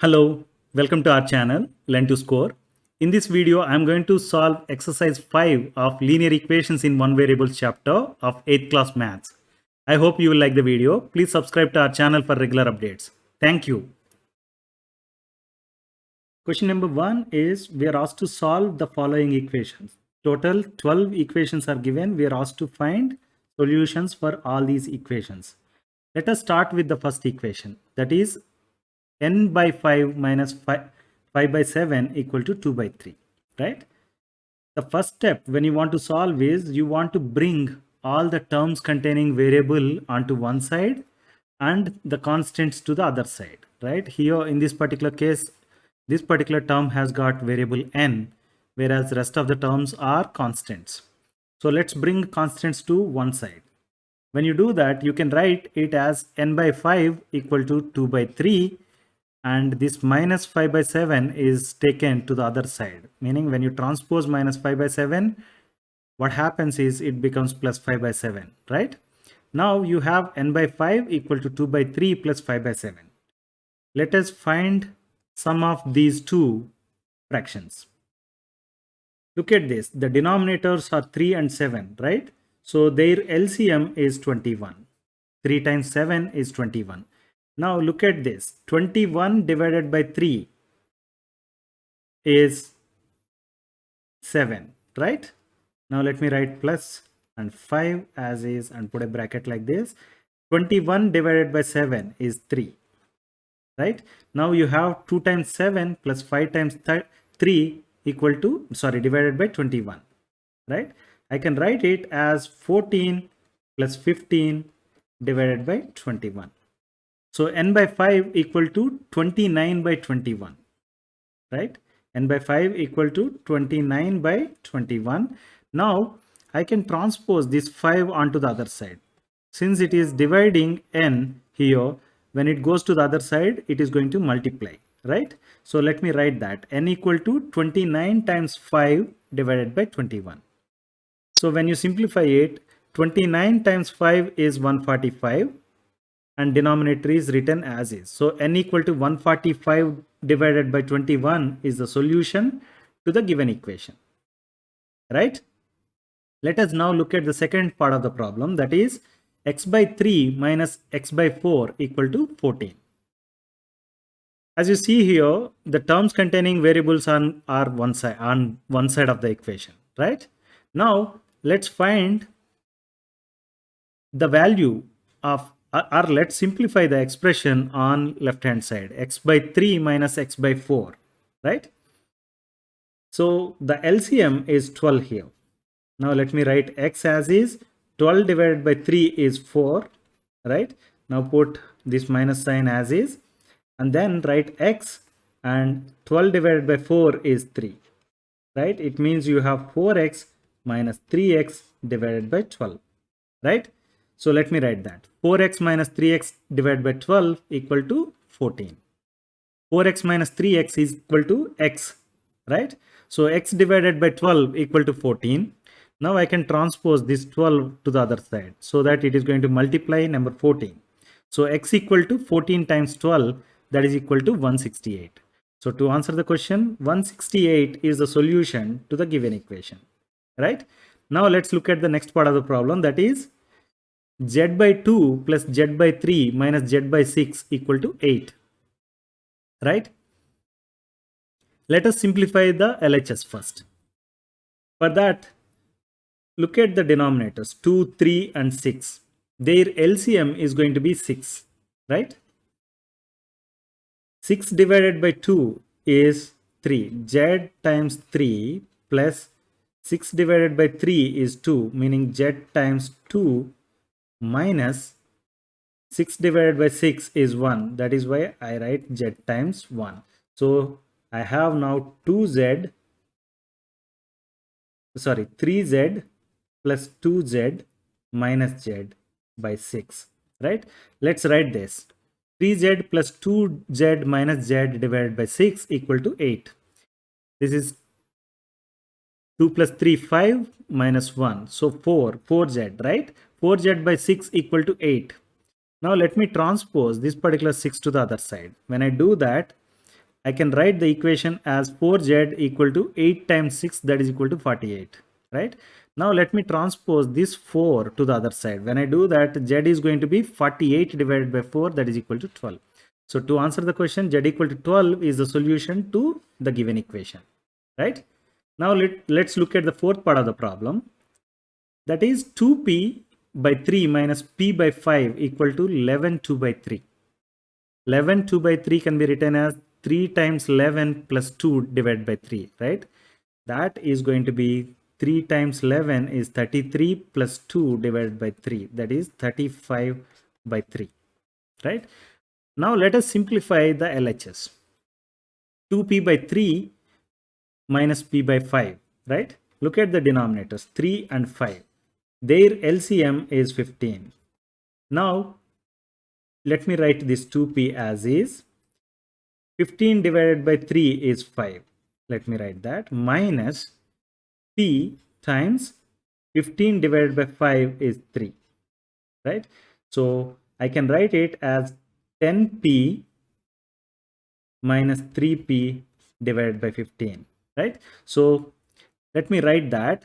Hello, welcome to our channel Learn to Score. In this video, I am going to solve exercise 5 of linear equations in one variable chapter of 8th class maths. I hope you will like the video. Please subscribe to our channel for regular updates. Thank you. Question number 1 is we are asked to solve the following equations. Total 12 equations are given. We are asked to find solutions for all these equations. Let us start with the first equation, that is n by 5 minus 5 by 7 equal to 2 by 3, right? The first step when you want to solve is you want to bring all the terms containing variable onto one side and the constants to the other side, right? Here in this particular case, this particular term has got variable n, whereas the rest of the terms are constants. So let's bring constants to one side. When you do that, you can write it as n by 5 equal to 2 by 3, and this minus 5 by 7 is taken to the other side, meaning when you transpose minus 5 by 7, what happens is it becomes plus 5 by 7, right? Now you have n by 5 equal to 2 by 3 plus 5 by 7. Let us find sum of these two fractions. Look at this. The denominators are 3 and 7, right? So their LCM is 21. 3 times 7 is 21. Now look at this. 21 divided by 3 is 7, right? Now let me write plus and 5 as is and put a bracket like this. 21 divided by 7 is 3, right? Now you have 2 times 7 plus 5 times 3 equal to, divided by 21, right? I can write it as 14 plus 15 divided by 21. So n by 5 equal to 29 by 21, right? N by 5 equal to 29 by 21. Now I can transpose this 5 onto the other side. Since it is dividing n here, when it goes to the other side, it is going to multiply, right? So let me write that n equal to 29 times 5 divided by 21. So when you simplify it, 29 times 5 is 145 and denominator is written as is. So n equal to 145 divided by 21 is the solution to the given equation, right? Let us now look at the second part of the problem, that is x by 3 minus x by 4 equal to 14. As you see here, the terms containing variables on one side of the equation, right? Now let's find the value of, or let's simplify the expression on left hand side, x by 3 minus x by 4, right? So the LCM is 12 here. Now let me write x as is. 12 divided by 3 is 4, right? Now put this minus sign as is and then write x, and 12 divided by 4 is 3, right? It means you have 4x minus 3x divided by 12, right? So let me write that. 4x minus 3x divided by 12 equal to 14. 4x minus 3x is equal to x, right? So x divided by 12 equal to 14. Now I can transpose this 12 to the other side so that it is going to multiply number 14. So x equal to 14 times 12, that is equal to 168. So to answer the question, 168 is the solution to the given equation, right? Now let's look at the next part of the problem, that is z by 2 plus z by 3 minus z by 6 equal to 8, right? Let us simplify the LHS first. For that, look at the denominators 2, 3 and 6. Their LCM is going to be 6, right? 6 divided by 2 is 3. Z times 3 plus 6 divided by 3 is 2, meaning z times 2 minus 6 divided by 6 is 1. That is why I write z times 1. So I have now 3z plus 2z minus z by 6, right? Let's write this. 3z plus 2z minus z divided by 6 equal to 8. This is 2 plus 3, 5 minus 1. So 4z, right? 4z by 6 equal to 8. Now let me transpose this particular 6 to the other side. When I do that, I can write the equation as 4z equal to 8 times 6, that is equal to 48, right? Now let me transpose this 4 to the other side. When I do that, z is going to be 48 divided by 4, that is equal to 12. So to answer the question, z equal to 12 is the solution to the given equation, right? Now let's look at the fourth part of the problem. That is 2p by 3 minus p by 5 equal to 11 2 by 3. 11 2 by 3 can be written as 3 times 11 plus 2 divided by 3, right? That is going to be 3 times 11 is 33 plus 2 divided by 3, that is 35 by 3, right? Now let us simplify the LHS. 2p by 3 minus p by 5, right? Look at the denominators, 3 and 5. Their LCM is 15. Now let me write this 2p as is. 15 divided by 3 is 5. Let me write that, minus p times 15 divided by 5 is 3, right? So I can write it as 10p minus 3p divided by 15, right? So let me write that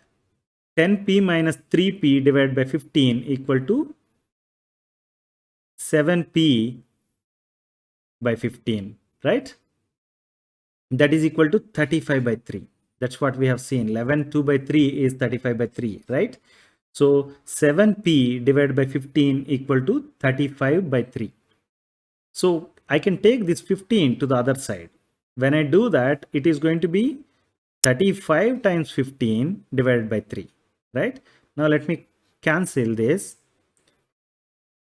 10p minus 3p divided by 15 equal to 7p by 15, right? That is equal to 35 by 3. That's what we have seen. 11 2 by 3 is 35 by 3, right? So 7p divided by 15 equal to 35 by 3. So I can take this 15 to the other side. When I do that, it is going to be 35 times 15 divided by 3, right? Now let me cancel this.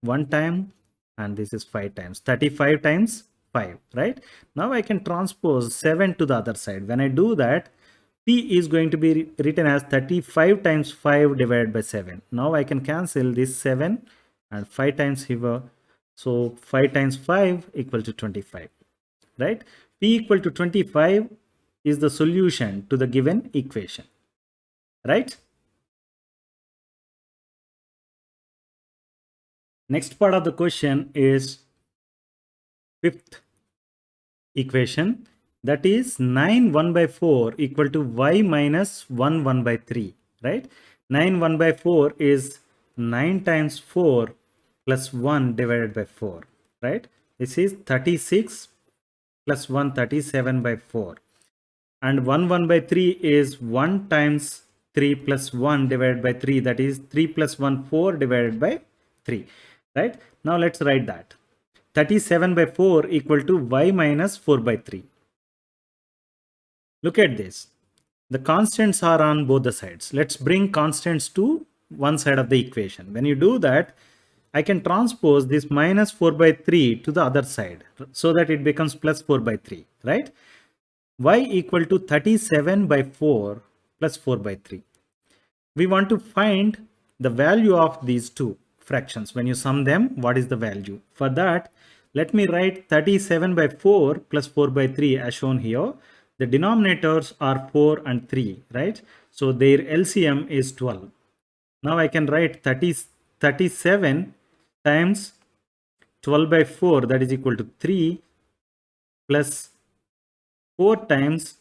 1 time, and this is 5 times. 35 times 5, right? Now I can transpose 7 to the other side. When I do that, p is going to be written as 35 times 5 divided by 7. Now I can cancel this 7 and 5 times here. So 5 times 5 equal to 25, right? P equal to 25 is the solution to the given equation, right? Next part of the question is fifth equation, that is 9 1 by 4 equal to y minus 1 1 by 3, right? 9 1 by 4 is 9 times 4 plus 1 divided by 4, right? This is 36 plus 1, 37 by 4. And 1 1 by 3 is 1 times 3 plus 1 divided by 3, that is 3 plus 1 4 divided by 3, right? Now let's write that. 37 by 4 equal to y minus 4 by 3. Look at this. The constants are on both the sides. Let's bring constants to one side of the equation. When you do that, I can transpose this minus 4 by 3 to the other side so that it becomes plus 4 by 3, right? Y equal to 37 by 4 plus 4 by 3. We want to find the value of these two fractions. When you sum them, what is the value? For that, let me write 37 by 4 plus 4 by 3 as shown here. The denominators are 4 and 3, right? So their LCM is 12. Now I can write 37 times 12 by 4, that is equal to 3, plus 4 times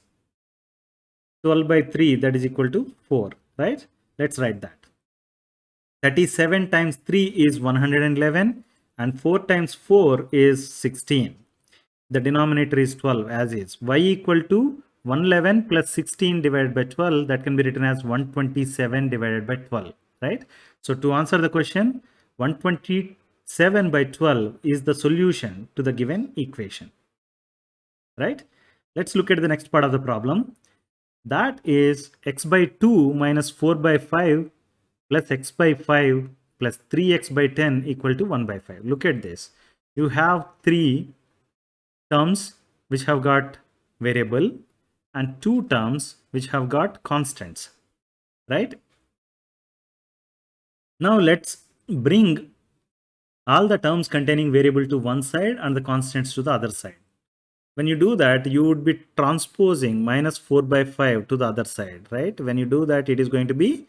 12 by 3, that is equal to 4, right? Let's write that. 37 times 3 is 111 and 4 times 4 is 16. The denominator is 12 as is. Y equal to 111 plus 16 divided by 12, that can be written as 127 divided by 12, right? So to answer the question, 127 by 12 is the solution to the given equation, right? Let's look at the next part of the problem. That is x by 2 minus 4 by 5 plus x by 5 plus 3x by 10 equal to 1 by 5. Look at this. You have three terms which have got variable and two terms which have got constants, right? Now let's bring all the terms containing variable to one side and the constants to the other side. When you do that, you would be transposing minus 4 by 5 to the other side, right? When you do that, it is going to be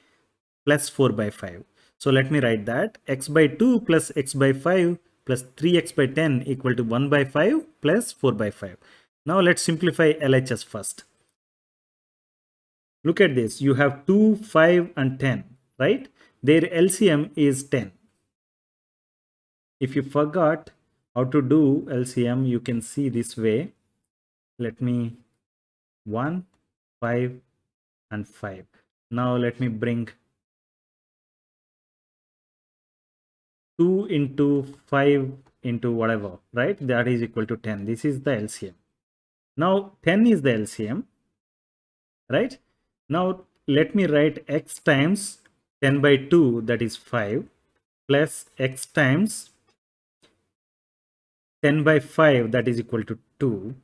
plus 4 by 5. So let me write that x by 2 plus x by 5 plus 3x by 10 equal to 1 by 5 plus 4 by 5. Now let's simplify LHS first. Look at this. You have 2, 5 and 10, right? Their LCM is 10. If you forgot how to do LCM, you can see this way. Let me 1, 5 and 5. Now let me bring 2 into 5 into whatever, right? That is equal to 10. This is the LCM. Now 10 is the LCM, right? Now let me write x times 10 by 2, that is 5, plus x times 10 by 5, that is equal to 2,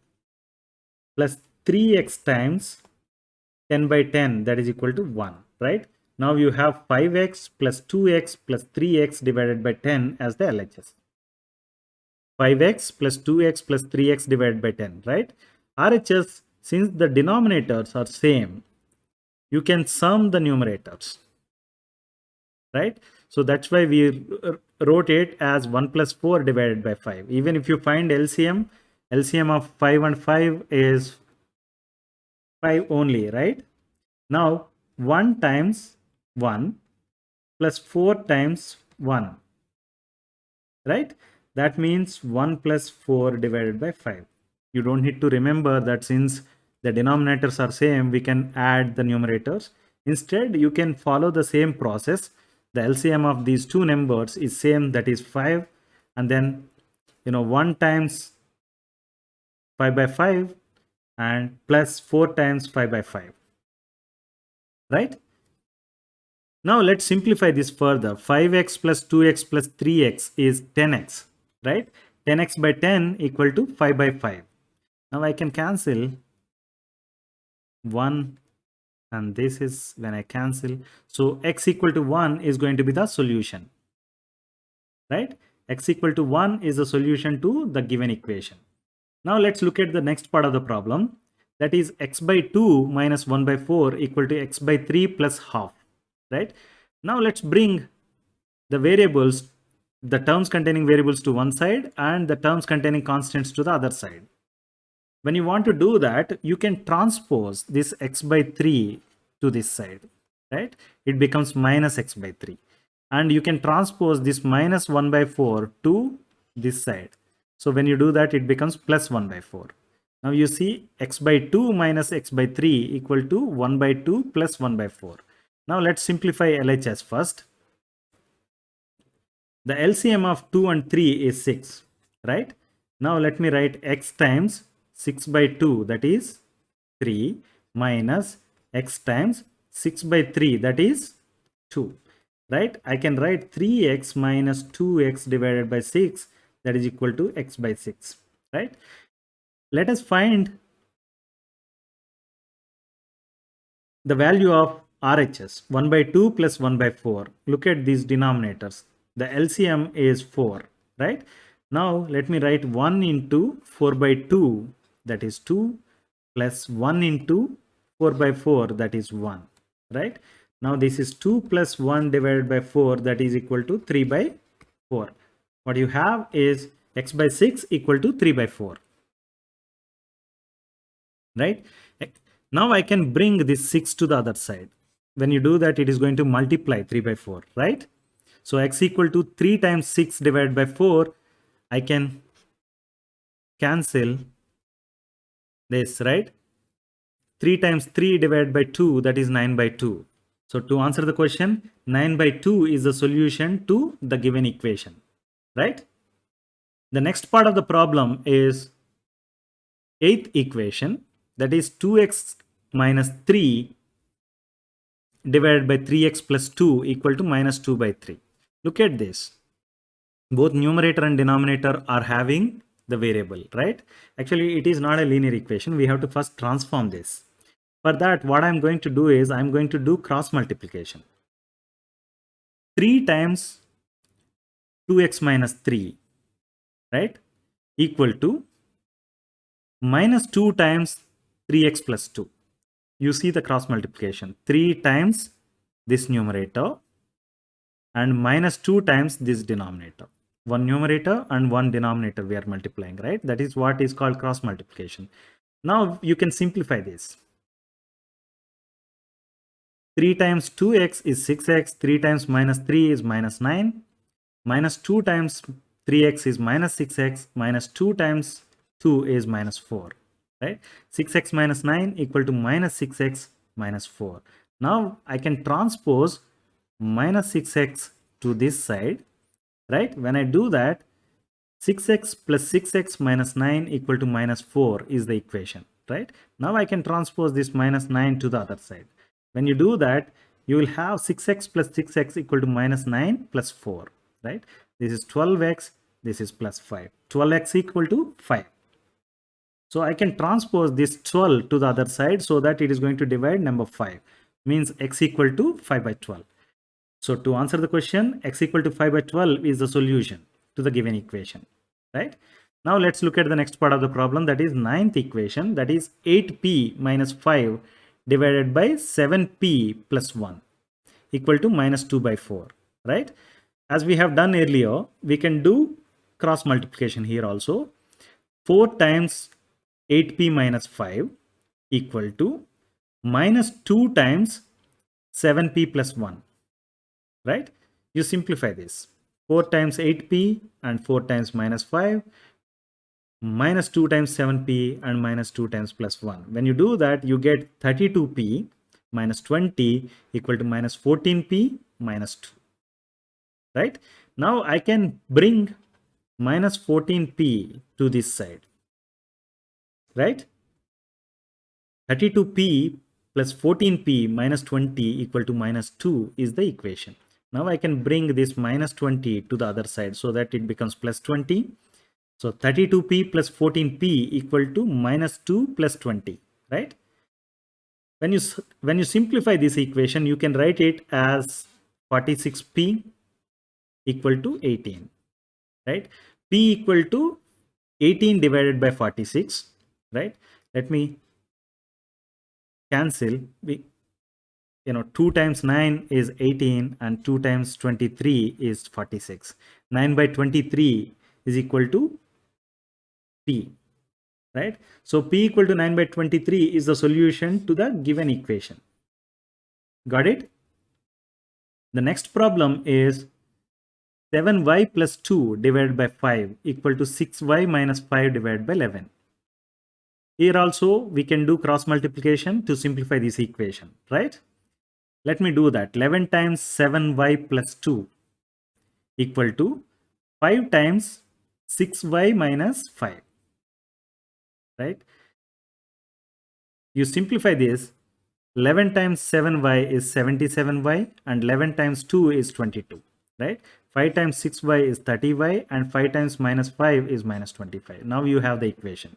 plus 3x times 10 by 10, that is equal to 1, right? Now you have 5x plus 2x plus 3x divided by 10 as the LHS. 5x plus 2x plus 3x divided by 10, right? RHS, since the denominators are same, you can sum the numerators, right? So that's why we wrote it as 1 plus 4 divided by 5. Even if you find LCM, LCM of 5 and 5 is 5 only, right? Now 1 times 1 plus 4 times 1, right? That means 1 plus 4 divided by 5. You don't need to remember that since the denominators are same, we can add the numerators. Instead, you can follow the same process. The LCM of these two numbers is same, that is 5, and then 1 times 5 by 5 and plus 4 times 5 by 5, right? Now let's simplify this further. 5x plus 2x plus 3x is 10x, right? 10x by 10 equal to 5 by 5. Now I can cancel 1 and this is when I cancel. So x equal to 1 is going to be the solution, right? X equal to 1 is the solution to the given equation. Now let's look at the next part of the problem. That is x by 2 minus 1 by 4 equal to x by 3 plus half, right? Now let's bring the variables, the terms containing variables to one side and the terms containing constants to the other side. When you want to do that, you can transpose this x by 3 to this side, right? It becomes minus x by 3. And you can transpose this minus 1 by 4 to this side. So when you do that, it becomes plus 1 by 4. Now you see x by 2 minus x by 3 equal to 1 by 2 plus 1 by 4. Now let's simplify LHS first. The LCM of 2 and 3 is 6, right? Now let me write x times 6 by 2, that is 3, minus x times 6 by 3, that is 2, right? I can write 3x minus 2x divided by 6, that is equal to x by 6, right? Let us find the value of RHS, 1 by 2 plus 1 by 4. Look at these denominators. The LCM is 4, right? Now let me write 1 into 4 by 2, that is 2, plus 1 into 4 by 4, that is 1, right? Now this is 2 plus 1 divided by 4, that is equal to 3 by 4. What you have is x by 6 equal to 3 by 4, right? Now I can bring this 6 to the other side. When you do that, it is going to multiply 3 by 4, right? So x equal to 3 times 6 divided by 4, I can cancel this, right? 3 times 3 divided by 2, that is 9 by 2. So to answer the question, 9 by 2 is the solution to the given equation, right? The next part of the problem is 8th equation, that is 2x minus 3 divided by 3x plus 2 equal to minus 2 by 3. Look at this. Both numerator and denominator are having the variable, right? Actually, it is not a linear equation. We have to first transform this. For that, what I'm going to do is I'm going to do cross multiplication. 3 times 2x minus 3, right, equal to minus 2 times 3x plus 2. You see the cross multiplication. 3 times this numerator and minus 2 times this denominator. One numerator and one denominator we are multiplying, right? That is what is called cross multiplication. Now you can simplify this. 3 times 2x is 6x, 3 times minus 3 is minus 9, minus 2 times 3x is minus 6x, minus 2 times 2 is minus 4, right? 6x minus 9 equal to minus 6x minus 4. Now I can transpose minus 6x to this side, right? When I do that, 6x plus 6x minus 9 equal to minus 4 is the equation, right? Now I can transpose this minus 9 to the other side. When you do that, you will have 6x plus 6x equal to minus 9 plus 4, right? This is 12x, this is plus 5. 12x equal to 5. So I can transpose this 12 to the other side so that it is going to divide number 5. Means x equal to 5 by 12. So to answer the question, x equal to 5 by 12 is the solution to the given equation, right? Now let's look at the next part of the problem, that is ninth equation, that is 8p minus 5 divided by 7p plus 1 equal to minus 2 by 4, right? As we have done earlier, we can do cross multiplication here also. 4 times 8p minus 5 equal to minus 2 times 7p plus 1, right? You simplify this. 4 times 8p and 4 times minus 5 minus 2 times 7p and minus 2 times plus 1. When you do that, you get 32p minus 20 equal to minus 14p minus 2, right? Now I can bring minus 14p to this side, right? 32p plus 14p minus 20 equal to minus 2 is the equation. Now I can bring this minus 20 to the other side so that it becomes plus 20. So 32p plus 14p equal to minus 2 plus 20, right? When you simplify this equation, you can write it as 46p equal to 18, right? P equal to 18 divided by 46, right? Let me cancel. 2 times 9 is 18 and 2 times 23 is 46. 9 by 23 is equal to p, right? So p equal to 9 by 23 is the solution to the given equation. Got it? The next problem is 7y plus 2 divided by 5 equal to 6y minus 5 divided by 11. Here also we can do cross multiplication to simplify this equation, right? Let me do that. 11 times 7y plus 2 equal to 5 times 6y minus 5, right? You simplify this. 11 times 7y is 77y and 11 times 2 is 22, right? 5 times 6y is 30y and 5 times minus 5 is minus 25. Now you have the equation.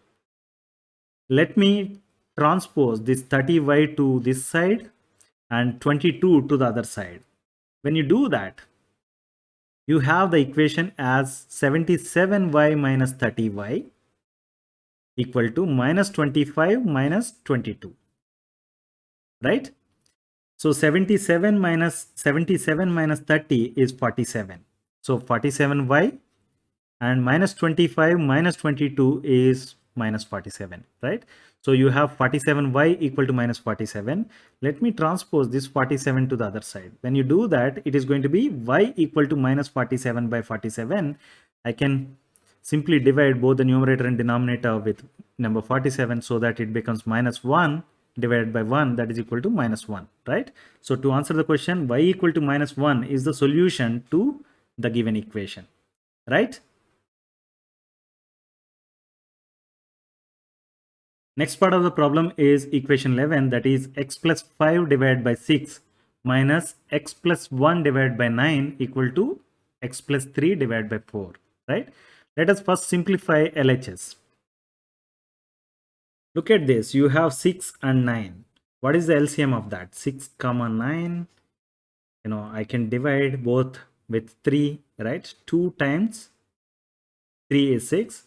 Let me transpose this 30y to this side and 22 to the other side. When you do that, you have the equation as 77y minus 30y equal to minus 25 minus 22, right? So 77 minus 30 is 47. So 47y and minus 25 minus 22 is minus 47, right? So you have 47y equal to minus 47. Let me transpose this 47 to the other side. When you do that, it is going to be y equal to minus 47 by 47. I can simply divide both the numerator and denominator with number 47 so that it becomes minus 1 divided by 1, that is equal to minus 1, right? So to answer the question, y equal to minus 1 is the solution to the given equation, right? Next part of the problem is equation 11, that is x plus 5 divided by 6 minus x plus 1 divided by 9 equal to x plus 3 divided by 4, right? Let us first simplify LHS. Look at this, you have 6 and 9. What is the LCM of that? 6 comma 9. I can divide both with 3, right? 2 times 3 is 6.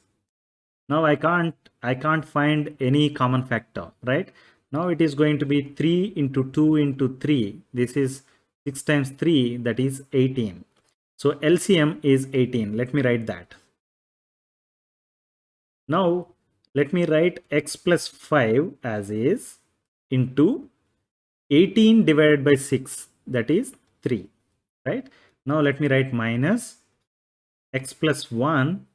Now I can't find any common factor, right? Now it is going to be 3 into 2 into 3. This is 6 times 3, that is 18. So LCM is 18. Let me write that. Now Let me write x plus 5 as is into 18 divided by 6, that is 3, right? Now let me write minus x plus 1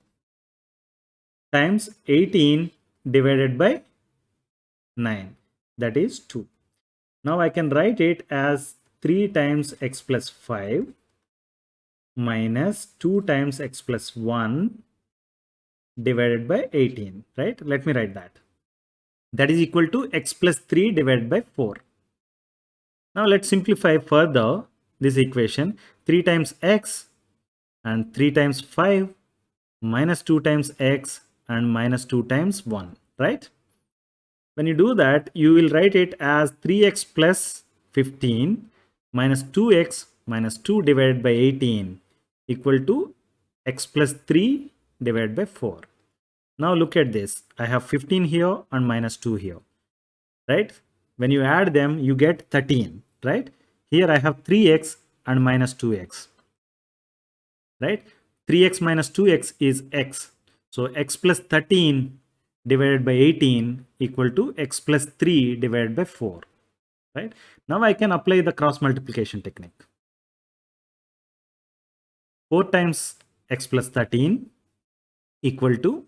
times 18 divided by 9, that is 2. Now I can write it as 3 times x plus 5 minus 2 times x plus 1 divided by 18, right? Let me write that. That is equal to x plus 3 divided by 4. Now let's simplify further this equation. 3 times x and 3 times 5 minus 2 times x and minus 2 times 1, right? When you do that, you will write it as 3x plus 15 minus 2x minus 2 divided by 18 equal to x plus 3 divided by 4. Now look at this. I have 15 here and minus 2 here, right? When you add them, you get 13, right? Here I have 3x and minus 2x, right? 3x minus 2x is x. So x plus 13 divided by 18 equal to x plus 3 divided by 4, right? Now I can apply the cross multiplication technique. 4 times x plus 13 equal to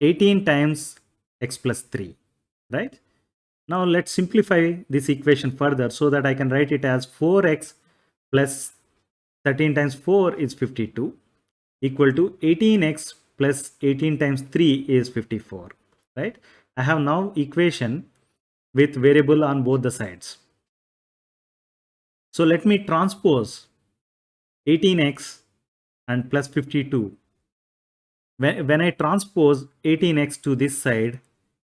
18 times x plus 3, right? Now let's simplify this equation further so that I can write it as 4x plus 13 times 4 is 52 equal to 18x plus 18 times 3 is 54, right? I have now equation with variable on both the sides. So let me transpose 18x and plus 52. When I transpose 18x to this side,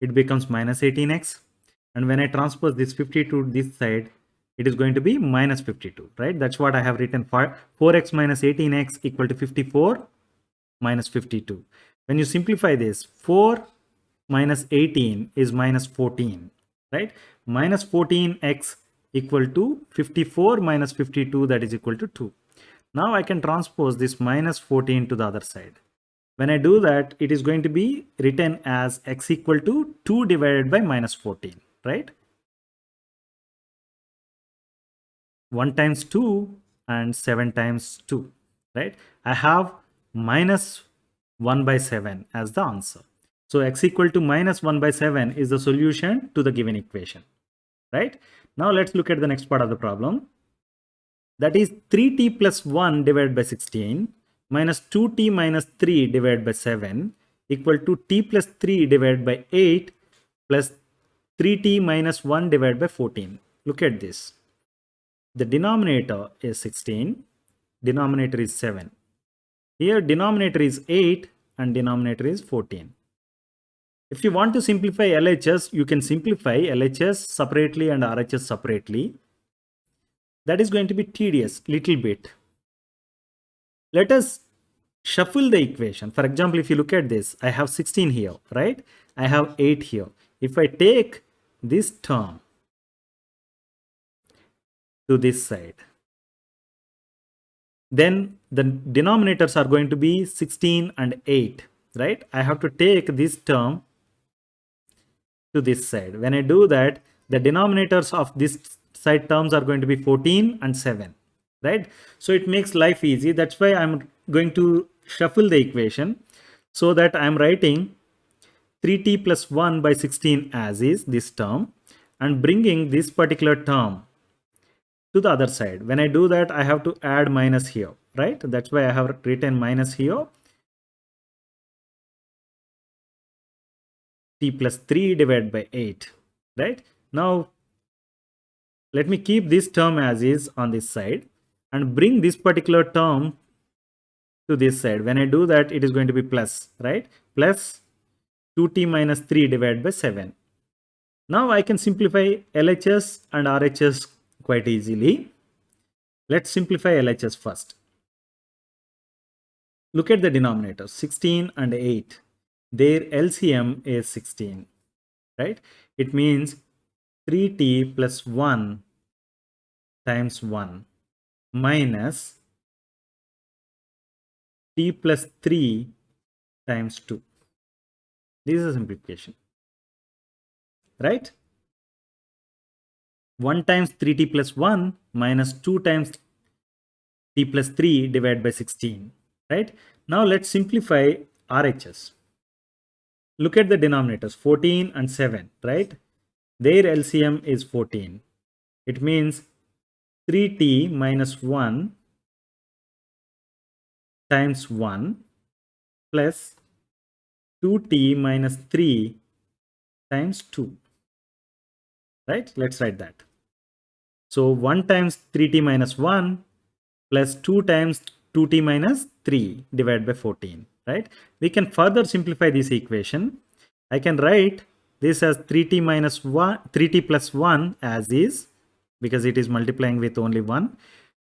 it becomes minus 18x. And when I transpose this 52 to this side, it is going to be minus 52, right? That's what I have written for 4x minus 18x equal to 54 minus 52. When you simplify this, 4 minus 18 is minus 14, right? Minus 14x equal to 54 minus 52, that is equal to 2. Now I can transpose this minus 14 to the other side. When I do that, it is going to be written as x equal to 2 divided by minus 14, right? 1 times 2 and 7 times 2, right? I have minus 1 by 7 as the answer. So x equal to minus 1 by 7 is the solution to the given equation, right? Now let's look at the next part of the problem. That is 3t plus 1 divided by 16 minus 2t minus 3 divided by 7 equal to t plus 3 divided by 8 plus 3t minus 1 divided by 14. Look at this. The denominator is 16, denominator is 7. Here denominator is 8 and denominator is 14. If you want to simplify LHS, you can simplify LHS separately and RHS separately. That is going to be tedious, little bit. Let us shuffle the equation. For example, if you look at this, I have 16 here, right? I have 8 here. If I take this term to this side, then the denominators are going to be 16 and 8, right? I have to take this term to this side. When I do that, the denominators of this side terms are going to be 14 and 7, right? So it makes life easy. That's why I'm going to shuffle the equation so that I'm writing 3t plus 1 by 16 as is this term and bringing this particular term to the other side. When I do that, I have to add minus here, right? That's why I have written minus here. T plus 3 divided by 8, right? Now, let me keep this term as is on this side and bring this particular term to this side. When I do that, it is going to be plus, right? Plus 2t minus 3 divided by 7. Now I can simplify LHS and RHS quite easily. Let's simplify LHS first. Look at the denominator, 16 and 8. Their LCM is 16, right? It means 3t plus 1 times 1 minus t plus 3 times 2. This is a simplification, right? 1 times 3t plus 1 minus 2 times t plus 3 divided by 16, right? Now let's simplify RHS. Look at the denominators, 14 and 7, right? Their LCM is 14. It means 3t minus 1 times 1 plus 2t minus 3 times 2, right? Let's write that. So 1 times 3t minus 1 plus 2 times 2t minus 3 divided by 14, right? We can further simplify this equation. I can write this as 3t minus 1, 3t plus 1 as is, because it is multiplying with only 1.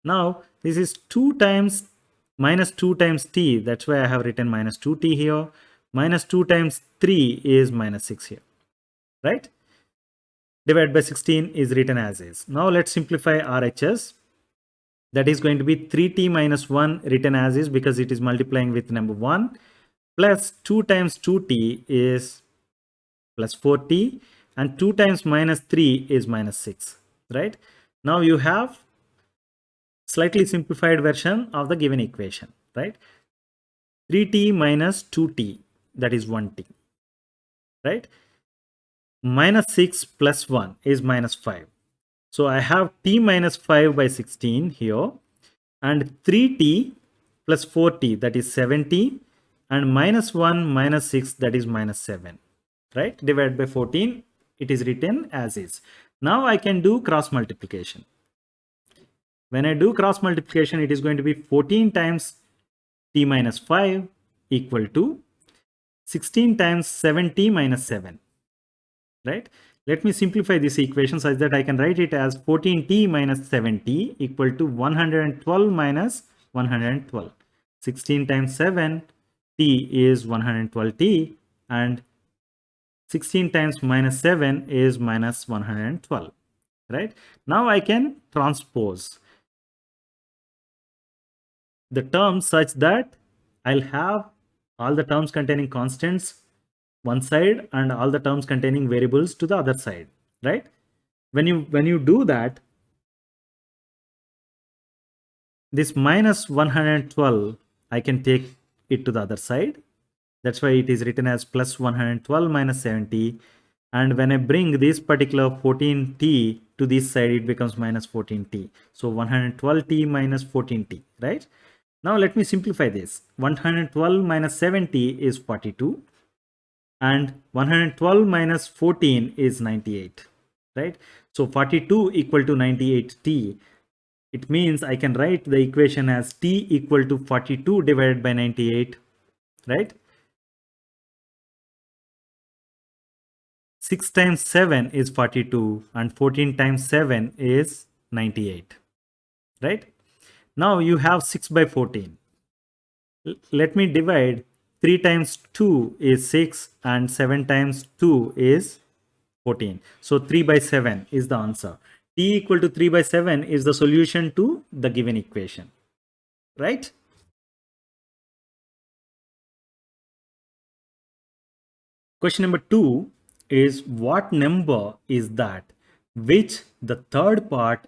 Now this is 2 times minus 2 times t, that's why I have written minus 2t here. Minus 2 times 3 is minus 6 here, right? Divided by 16 is written as is. Now let's simplify RHS. That is going to be 3t minus 1 written as is because it is multiplying with number 1, plus 2 times 2t is plus 4t, and 2 times minus 3 is minus 6, right? Now you have slightly simplified version of the given equation, right? 3t minus 2t, that is 1t, right? Minus 6 plus 1 is minus 5. So I have t minus 5 by 16 here, and 3t plus 4t, that is 7t, and minus 1 minus 6, that is minus 7, right? Divided by 14, it is written as is. Now I can do cross multiplication. When I do cross multiplication, it is going to be 14 times t minus 5 equal to 16 times 7t minus 7, right? Let me simplify this equation such that I can write it as 14t minus 7t equal to 112 minus 112. 16 times 7, t is 112t, and 16 times minus 7 is minus 112, right? Now I can transpose the terms such that I'll have all the terms containing constants one side and all the terms containing variables to the other side, right? When you do that, this minus 112, I can take it to the other side. That's why it is written as plus 112 minus 70. And when I bring this particular 14t to this side, it becomes minus 14t. So 112t minus 14t, right? Now let me simplify this. 112 minus 70 is 42. And 112 minus 14 is 98, right? So 42 equal to 98t. It means I can write the equation as t equal to 42 divided by 98, right? 6 times 7 is 42 and 14 times 7 is 98, right? Now you have 6 by 14. Let me divide. 3 times 2 is 6 and 7 times 2 is 14. So 3 by 7 is the answer. T equal to 3 by 7 is the solution to the given equation, right? Question number 2 is, what number is that which the third part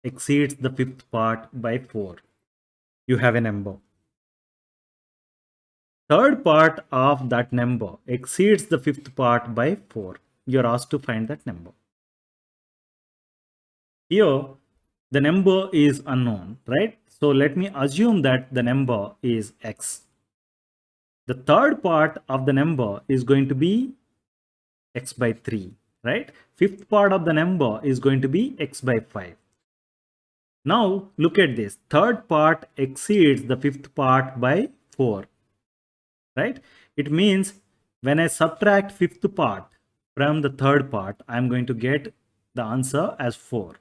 exceeds the fifth part by 4? You have a number. Third part of that number exceeds the fifth part by 4. You are asked to find that number. Here, the number is unknown, right? So let me assume that the number is x. The third part of the number is going to be x by 3, right? Fifth part of the number is going to be x by 5. Now look at this. Third part exceeds the fifth part by 4, right? It means when I subtract fifth part from the third part, I'm going to get the answer as 4.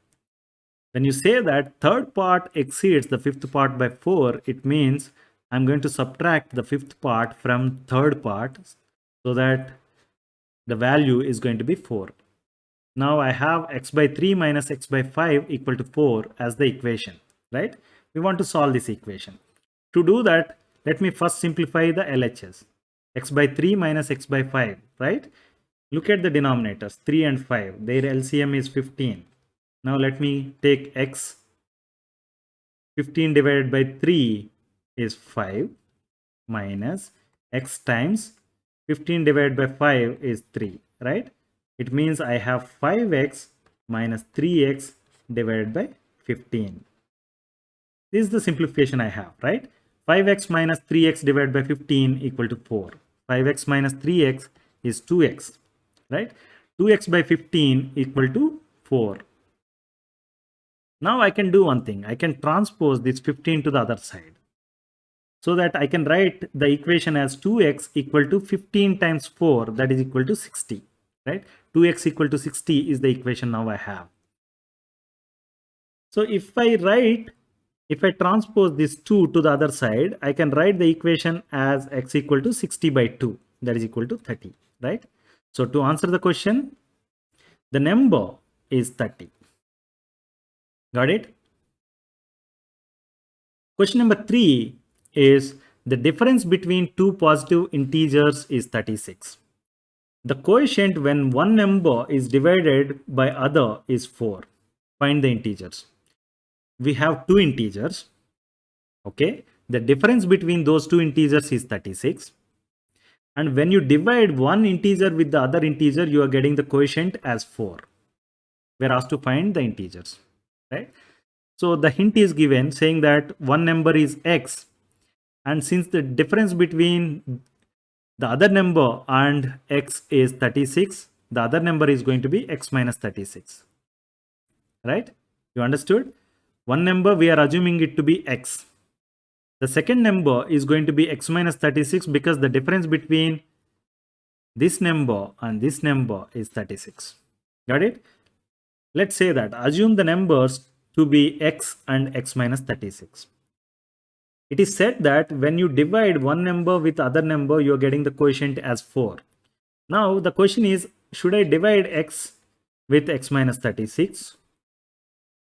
When you say that third part exceeds the fifth part by 4, it means I'm going to subtract the fifth part from third part so that the value is going to be 4. Now I have x by 3 minus x by 5 equal to 4 as the equation, right? We want to solve this equation. To do that, let me first simplify the LHS. x by 3 minus x by 5, right? Look at the denominators, 3 and 5. Their LCM is 15. Now let me take x. 15 divided by 3 is 5 minus x times 15 divided by 5 is 3, right? It means I have 5x minus 3x divided by 15. This is the simplification I have, right? 5x minus 3x divided by 15 equal to 4. 5x minus 3x is 2x, right? 2x by 15 equal to 4. Now I can do one thing. I can transpose this 15 to the other side, so that I can write the equation as 2x equal to 15 times 4, that is equal to 60, right? 2x equal to 60 is the equation now I have. So if I transpose this 2 to the other side, I can write the equation as x equal to 60 by 2, that is equal to 30, right? So to answer the question, the number is 30. Got it? Question number 3 is the difference between two positive integers is 36. The quotient when one number is divided by other is 4. Find the integers. We have two integers. Okay. The difference between those two integers is 36. And when you divide one integer with the other integer, you are getting the quotient as 4. We are asked to find the integers, right? So the hint is given saying that one number is x, and since the difference between the other number and x is 36, the other number is going to be x minus 36, right? You understood? One number we are assuming it to be x. The second number is going to be x minus 36 because the difference between this number and this number is 36. Got it? Let's say that. Assume the numbers to be x and x minus 36. It is said that when you divide one number with other number, you are getting the quotient as 4. Now the question is, should I divide x with x minus 36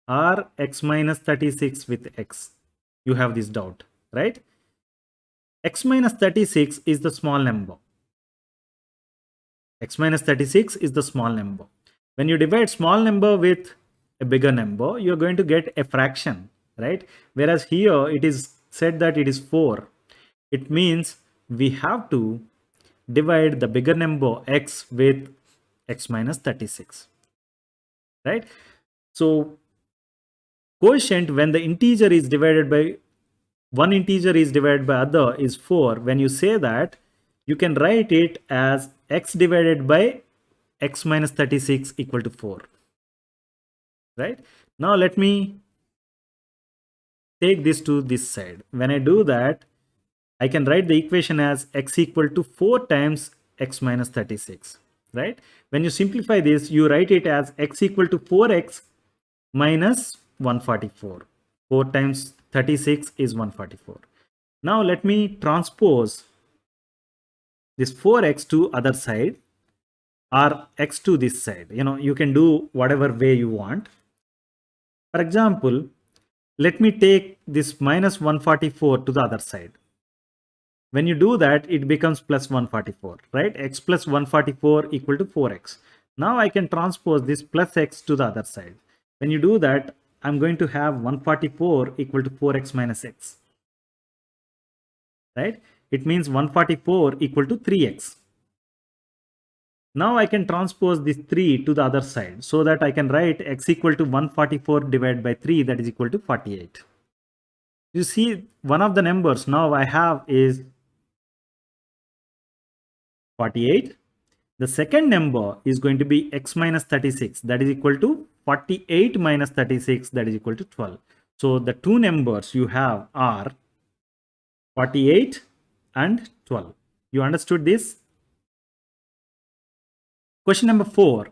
or x minus 36 with x? You have this doubt, right? X minus 36 is the small number. X minus 36 is the small number. When you divide small number with a bigger number, you're going to get a fraction, right? Whereas here it is said that it is 4. It means we have to divide the bigger number x with x minus 36, right? So quotient when the integer is divided by one integer is divided by other is 4. When you say that, you can write it as x divided by x minus 36 equal to 4, right? Now let me take this to this side. When I do that, I can write the equation as x equal to 4 times x minus 36, right? When you simplify this, you write it as x equal to 4x minus 144. 4 times 36 is 144. Now let me transpose this 4x to other side or x to this side. You can do whatever way you want. For example, let me take this minus 144 to the other side. When you do that, it becomes plus 144, right? X plus 144 equal to 4x. Now I can transpose this plus x to the other side. When you do that, I'm going to have 144 equal to 4x minus x, right? It means 144 equal to 3x. Now I can transpose this 3 to the other side so that I can write x equal to 144 divided by 3, that is equal to 48. You see, one of the numbers now I have is 48. The second number is going to be x minus 36, that is equal to 48 minus 36, that is equal to 12. So the two numbers you have are 48 and 12. You understood this? Question number 4.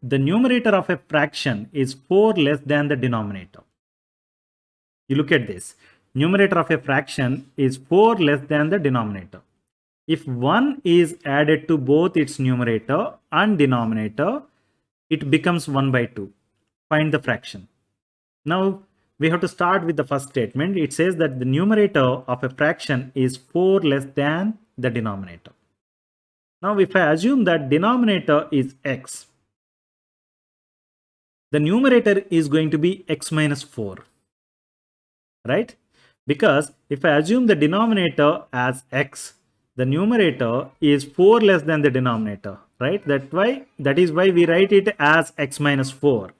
The numerator of a fraction is 4 less than the denominator. You look at this. Numerator of a fraction is 4 less than the denominator. If 1 is added to both its numerator and denominator, it becomes 1 by 2. Find the fraction. Now, we have to start with the first statement. It says that the numerator of a fraction is 4 less than the denominator. Now, if I assume that denominator is x, the numerator is going to be x minus 4, right? Because if I assume the denominator as x, the numerator is 4 less than the denominator, right? That is why we write it as x minus 4.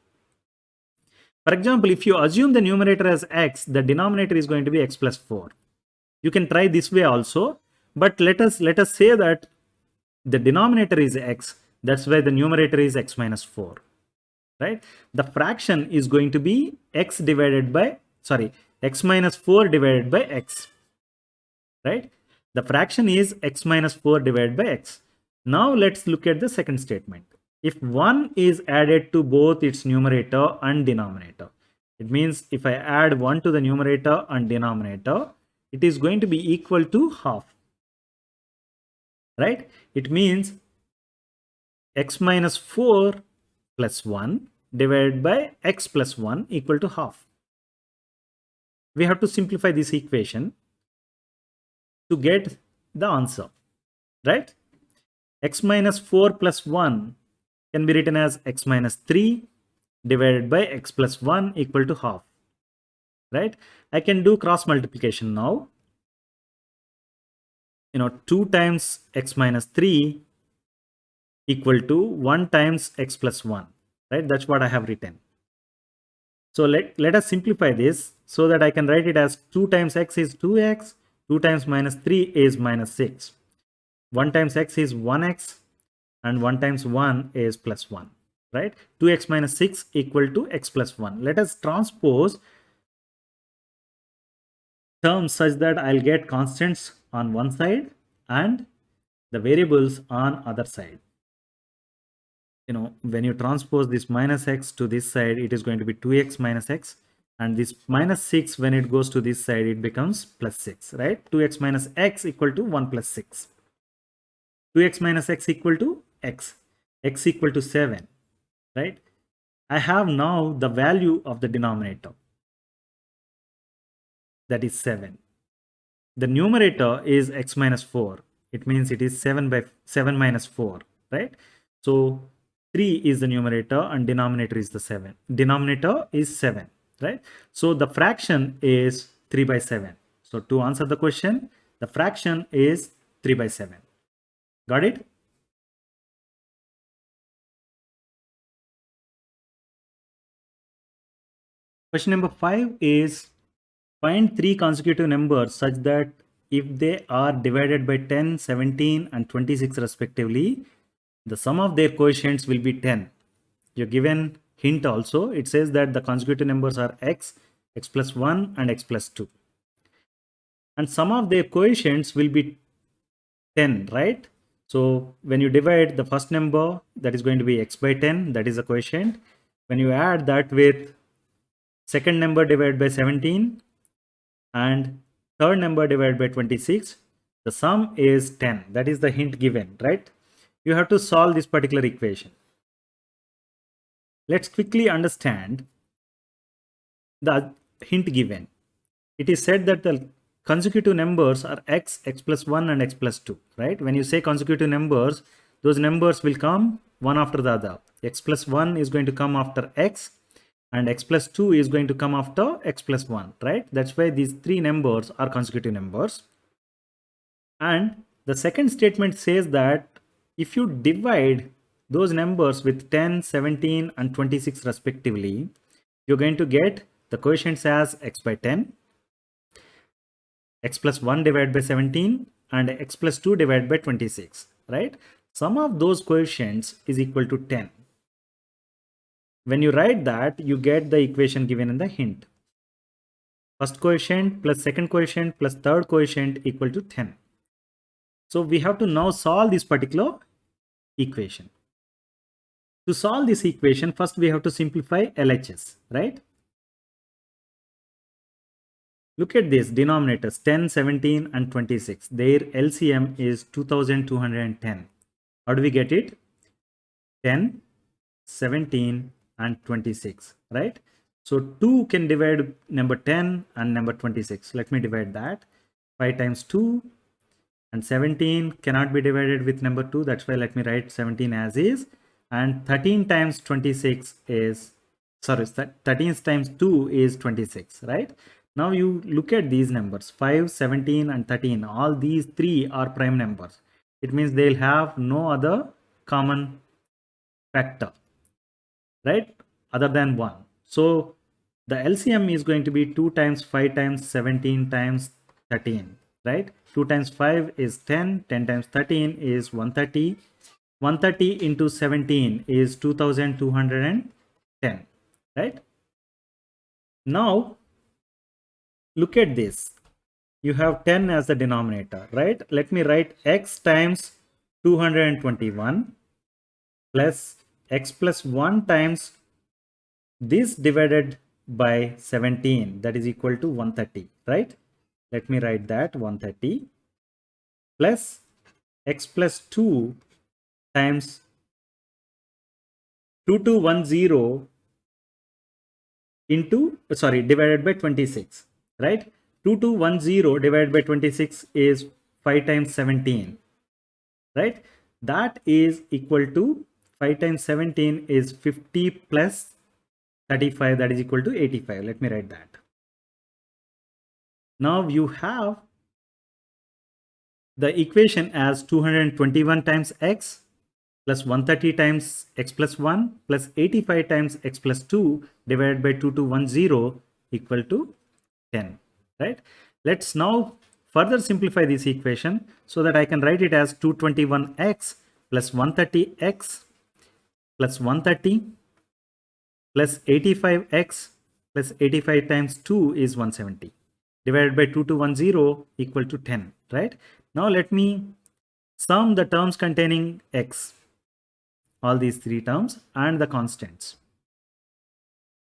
For example, if you assume the numerator as x, the denominator is going to be x plus 4. You can try this way also, but let us say that the denominator is x, that's why the numerator is x minus 4, right? The fraction is going to be x minus 4 divided by x, right? The fraction is x minus 4 divided by x. Now let's look at the second statement. If 1 is added to both its numerator and denominator, it means if I add 1 to the numerator and denominator, it is going to be equal to half, right? It means x minus 4 plus 1 divided by x plus 1 equal to half. We have to simplify this equation to get the answer, right? X minus 4 plus 1 can be written as x minus 3 divided by x plus 1 equal to half, right? I can do cross multiplication now. 2 times x minus 3 equal to 1 times x plus 1, right? That's what I have written. So let us simplify this so that I can write it as 2 times x is 2x, 2 times minus 3 is minus 6. 1 times x is 1x, and 1 times 1 is plus 1, right? 2x minus 6 equal to x plus 1. Let us transpose terms such that I'll get constants on one side and the variables on other side. When you transpose this minus x to this side, it is going to be 2x minus x, and this minus 6, when it goes to this side, it becomes plus 6, right? 2x minus x equal to 1 plus 6. 2x minus x equal to x equal to 7, right? I have now the value of the denominator, that is 7. The numerator is x minus 4. It means it is 7 minus 4, right? So 3 is the numerator and denominator is the 7. Denominator is 7, right? So the fraction is 3 by 7. So to answer the question, the fraction is 3 by 7. Got it? Question number 5 is find 3 consecutive numbers such that if they are divided by 10, 17 and 26 respectively, the sum of their coefficients will be 10. You're given hint also. It says that the consecutive numbers are x, x plus 1 and x plus 2. And sum of their coefficients will be 10, right? So when you divide the first number, that is going to be x by 10, that is a coefficient. When you add that with second number divided by 17 and third number divided by 26, the sum is 10. That is the hint given, right? You have to solve this particular equation. Let's quickly understand the hint given. It is said that the consecutive numbers are x, x plus 1 and x plus 2, right? When you say consecutive numbers, those numbers will come one after the other. X plus 1 is going to come after x and x plus 2 is going to come after x plus 1, right? That's why these 3 numbers are consecutive numbers. And the second statement says that if you divide those numbers with 10, 17 and 26 respectively, you're going to get the coefficients as x by 10, x plus 1 divided by 17 and x plus 2 divided by 26, right? Sum of those coefficients is equal to 10. When you write that, you get the equation given in the hint. First coefficient plus second coefficient plus third coefficient equal to 10. So we have to now solve this particular equation. To solve this equation, first we have to simplify LHS, right? Look at this denominators 10, 17 and 26. Their LCM is 2210. How do we get it? 10, 17 and 26, right? So 2 can divide number 10 and number 26. Let me divide that. 5 times 2 and 17 cannot be divided with number 2. That's why let me write 17 as is. And 13 times 26 is, sorry, 13 times 2 is 26, right? Now you look at these numbers, 5, 17 and 13. All these three are prime numbers. It means they'll have no other common factor, right, other than 1. So the LCM is going to be 2 times 5 times 17 times 13, right? 2 times 5 is 10, 10 times 13 is 130, 130 into 17 is 2210, right? Now look at this, you have 10 as the denominator, right? Let me write x times 221 plus x plus 1 times this divided by 17, that is equal to 130, right? Let me write that 130 plus x plus 2 times 2210 into, sorry, divided by 26, right? 2210 divided by 26 is 5 times 17, right? That is equal to 5 times 17 is 50 plus 35, that is equal to 85. Let me write that. Now you have the equation as 221 times x plus 130 times x plus 1 plus 85 times x plus 2 divided by 2210 equal to 10, right? Let's now further simplify this equation so that I can write it as 221x plus 130x plus 130 plus 85x plus 85 times 2 is 170 divided by 2210 equal to 10, right? Now let me sum the terms containing x, all these three terms, and the constants,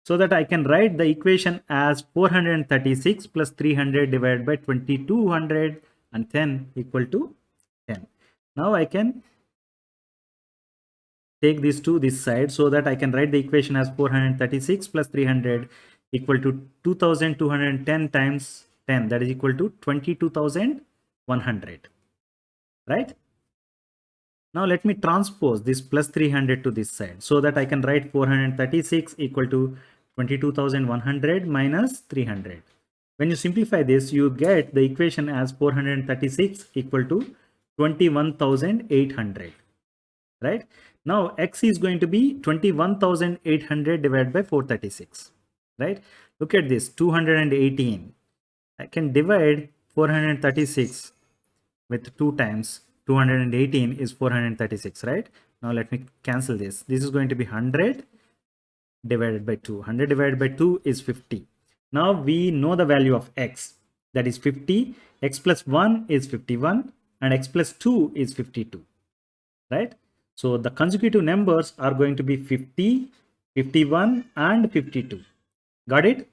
so that I can write the equation as 436 plus 300 divided by 2210 equal to 10. Now I can take this to this side so that I can write the equation as 436 plus 300 equal to 2210 times 10, that is equal to 22,100, right? Now let me transpose this plus 300 to this side so that I can write 436 equal to 22,100 minus 300. When you simplify this, you get the equation as 436 equal to 21,800, right? Now x is going to be 21,800 divided by 436, right? Look at this, 218. I can divide 436 with 2 times 218 is 436, right? Now let me cancel this. This is going to be 100 divided by 2. 100 divided by 2 is 50. Now we know the value of x, that is 50. X plus 1 is 51 and x plus 2 is 52, right? So the consecutive numbers are going to be 50, 51 and 52. Got it?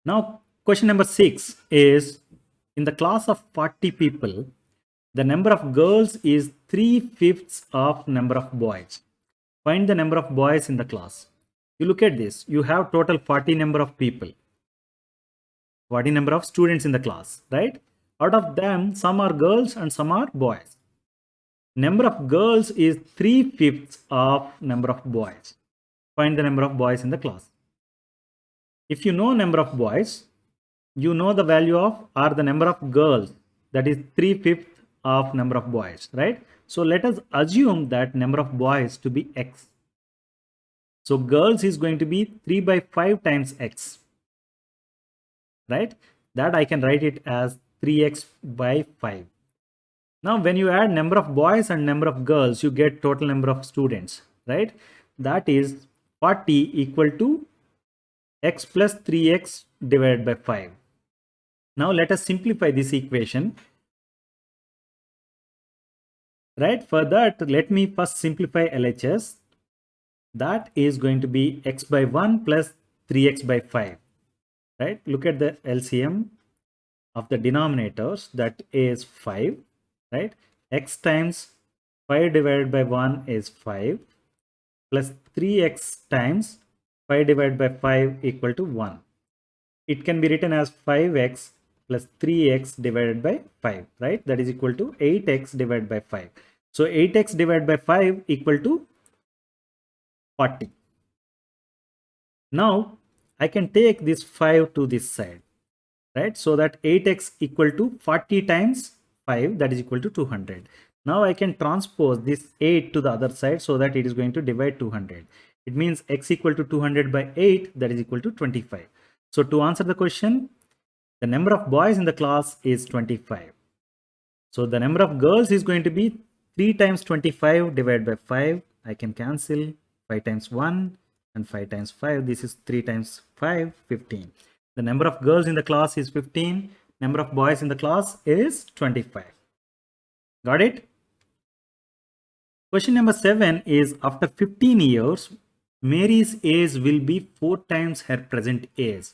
Now question number 6 is, in the class of 40 people, the number of girls is 3/5 of number of boys. Find the number of boys in the class. You look at this, you have total 40 number of people, 40 number of students in the class, right? Out of them, some are girls and some are boys. Number of girls is 3/5 of number of boys. Find the number of boys in the class. If you know number of boys, you know the value of, or the number of girls, that is 3/5 of number of boys, right? So let us assume that number of boys to be x. So girls is going to be 3 by 5 times x, right? That I can write it as 3x by 5. Now when you add number of boys and number of girls, you get total number of students, right? That is 40 equal to x plus 3x divided by 5. Now let us simplify this equation, right? For that, let me first simplify LHS. That is going to be x by 1 plus 3x by 5, right? Look at the LCM of the denominators, that is 5, right? X times 5 divided by 1 is 5 plus 3x times 5 divided by 5 equal to 1. It can be written as 5x plus 3x divided by 5, right? That is equal to 8x divided by 5. So 8x divided by 5 equal to 40. Now I can take this 5 to this side, right? So that 8x equal to 40 times 5, that is equal to 200. Now I can transpose this 8 to the other side so that it is going to divide 200. It means x equal to 200 by 8, that is equal to 25. So to answer the question, the number of boys in the class is 25. So the number of girls is going to be 3 times 25 divided by 5. I can cancel 5 times 1 and 5 times 5. This is 3 times 5, 15. The number of girls in the class is 15. Number of boys in the class is 25. Got it? Question number 7 is, after 15 years, Mary's age will be 4 times her present age.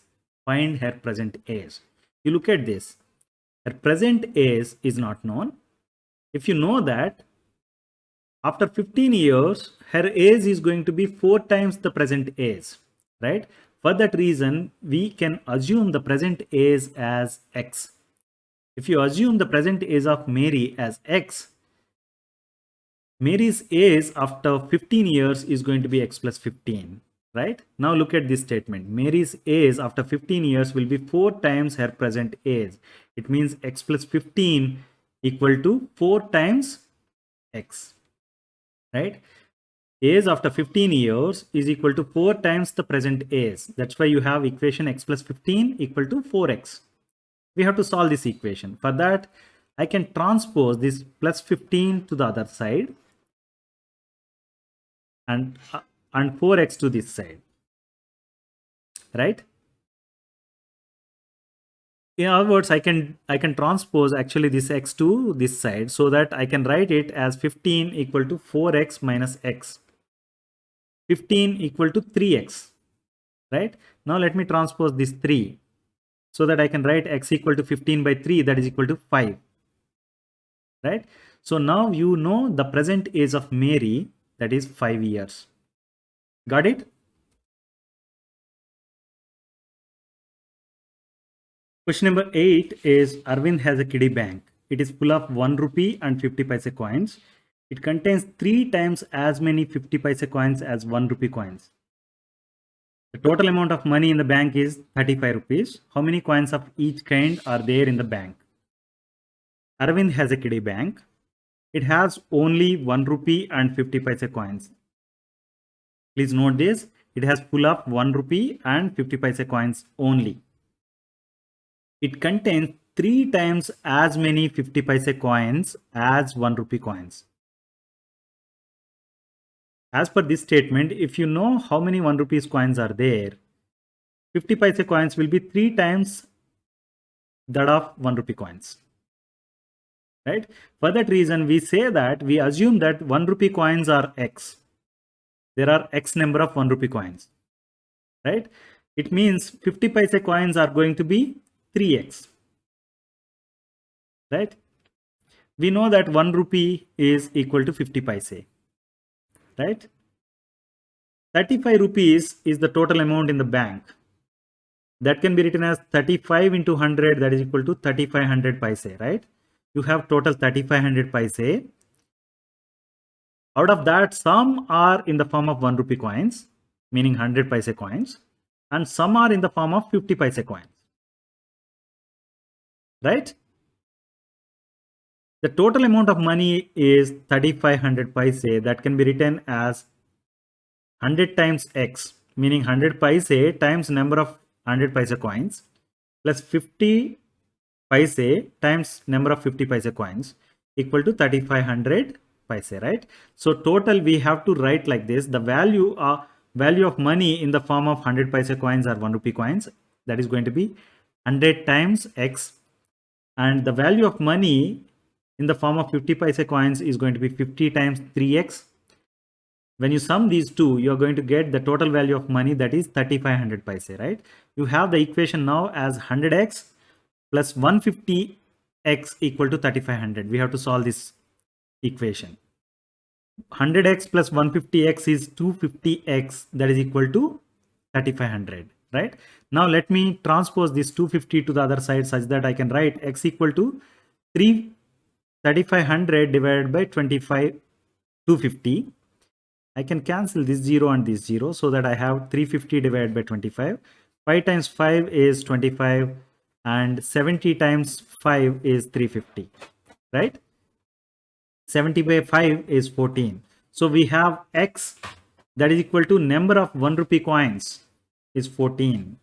Find her present age. You look at this. Her present age is not known. If you know that after 15 years, her age is going to be 4 times the present age, right? For that reason, we can assume the present age as x. If you assume the present age of Mary as x, Mary's age after 15 years is going to be x plus 15, right? Now look at this statement. Mary's age after 15 years will be 4 times her present age. It means x plus 15 equal to 4 times x, right? Age after 15 years is equal to 4 times the present age. That's why you have equation x plus 15 equal to 4x. We have to solve this equation. For that, I can transpose this plus 15 to the other side and 4x to this side, right? In other words, I can transpose actually this x to this side so that I can write it as 15 equal to 4x minus x. 15 equal to 3x, right? Now let me transpose this 3 so that I can write x equal to 15 by 3, that is equal to 5, right? So now you know the present age of Mary, that is 5 years. Got it? Question number 8 is, Arvind has a kiddie bank. It is full of 1 rupee and 50 paise coins. It contains 3 times as many 50 paise coins as 1 rupee coins. The total amount of money in the bank is 35 rupees. How many coins of each kind are there in the bank? Arvind has a kiddie bank. It has only 1 rupee and 50 paise coins. Please note this. It has full of 1 rupee and 50 paise coins only. It contains 3 times as many 50 paise coins as 1 rupee coins. As per this statement, if you know how many 1 rupees coins are there, 50 paise coins will be 3 times that of 1 rupee coins, right? For that reason, we say that we assume that 1 rupee coins are x. There are x number of 1 rupee coins, right? It means 50 paise coins are going to be 3x, right? We know that 1 rupee is equal to 50 paise, right? 35 rupees is the total amount in the bank. That can be written as 35 into 100, that is equal to 3500 paise, right? You have total 3500 paise. Out of that, some are in the form of 1 rupee coins, meaning 100 paise coins, and some are in the form of 50 paise coins, right? The total amount of money is 3500 paise. That can be written as 100 times x, meaning 100 paise times number of 100 paise coins plus 50 paise times number of 50 paise coins equal to 3500 paise, right? So total we have to write like this. The value of money in the form of 100 paise coins or 1 rupee coins, that is going to be 100 times x, and the value of money in the form of 50 paise coins is going to be 50 times 3x. When you sum these two, you are going to get the total value of money, that is 3500 paise, right? You have the equation now as 100x plus 150x equal to 3500. We have to solve this equation. 100x plus 150x is 250x, that is equal to 3500. right? Now let me transpose this 250 to the other side such that I can write x equal to 3500 divided by 250. I can cancel this 0 and this 0 so that I have 350 divided by 25. 5 times 5 is 25 and 70 times 5 is 350, right? 70 by 5 is 14. So we have x that is equal to number of 1 rupee coins is 14.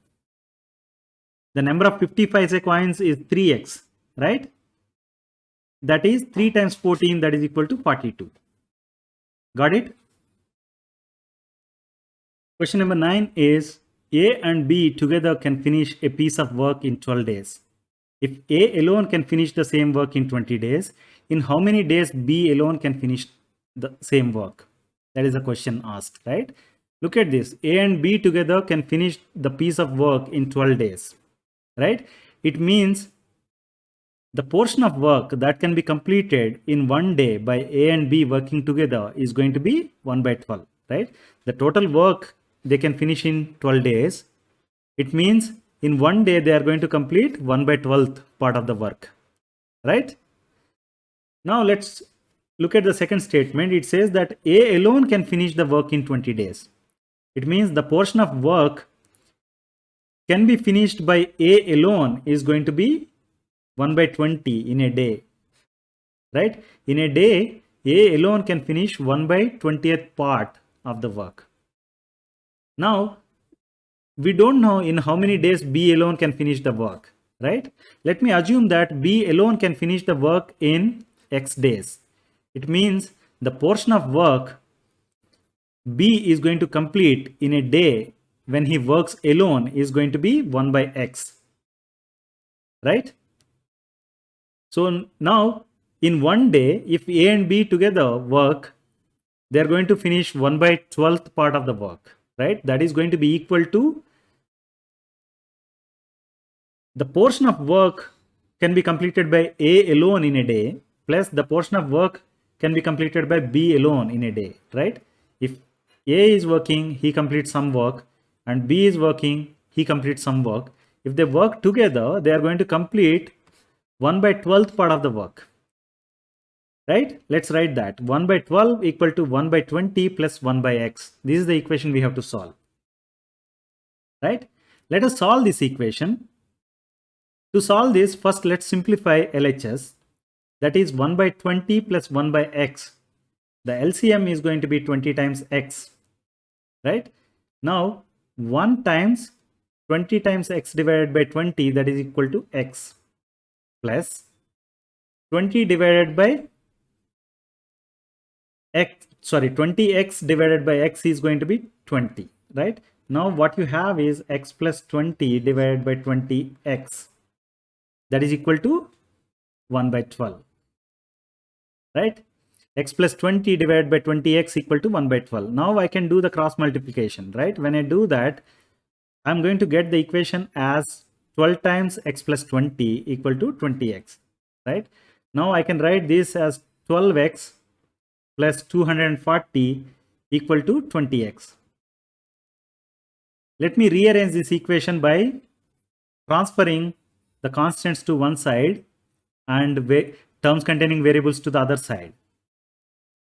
The number of 50 paise coins is 3x, right? That is 3 times 14, that is equal to 42. Got it? Question number 9 is A and B together can finish a piece of work in 12 days. If A alone can finish the same work in 20 days, in how many days B alone can finish the same work? That is a question asked, right? Look at this. A and B together can finish the piece of work in 12 days, right? It means the portion of work that can be completed in one day by A and B working together is going to be 1 by 12, right? The total work they can finish in 12 days. It means in one day they are going to complete 1 by 12th part of the work, right? Now let's look at the second statement. It says that A alone can finish the work in 20 days. It means the portion of work can be finished by A alone is going to be 1 by 20 in a day, right? In a day, A alone can finish 1 by 20th part of the work. Now, we don't know in how many days B alone can finish the work, right? Let me assume that B alone can finish the work in X days. It means the portion of work B is going to complete in a day when he works alone is going to be 1 by X, right? So now in one day, if A and B together work, they're going to finish 1 by 12th part of the work, right? That is going to be equal to the portion of work can be completed by A alone in a day plus the portion of work can be completed by B alone in a day, right? If A is working, he completes some work, and B is working, he completes some work. If they work together, they are going to complete 1 by 12th part of the work, right? Let's write that 1 by 12 equal to 1 by 20 plus 1 by x. This is the equation we have to solve, right? Let us solve this equation. To solve this, first let's simplify LHS. That is 1 by 20 plus 1 by x. The LCM is going to be 20 times x, right? Now 1 times 20 times x divided by 20, that is equal to x, plus 20 divided by x, 20x divided by x is going to be 20, right? Now what you have is x plus 20 divided by 20x, that is equal to 1 by 12, right? X plus 20 divided by 20x equal to 1 by 12. Now I can do the cross multiplication, right? When I do that, I'm going to get the equation as 12 times x plus 20 equal to 20x, right? Now I can write this as 12x plus 240 equal to 20x. Let me rearrange this equation by transferring the constants to one side and terms containing variables to the other side.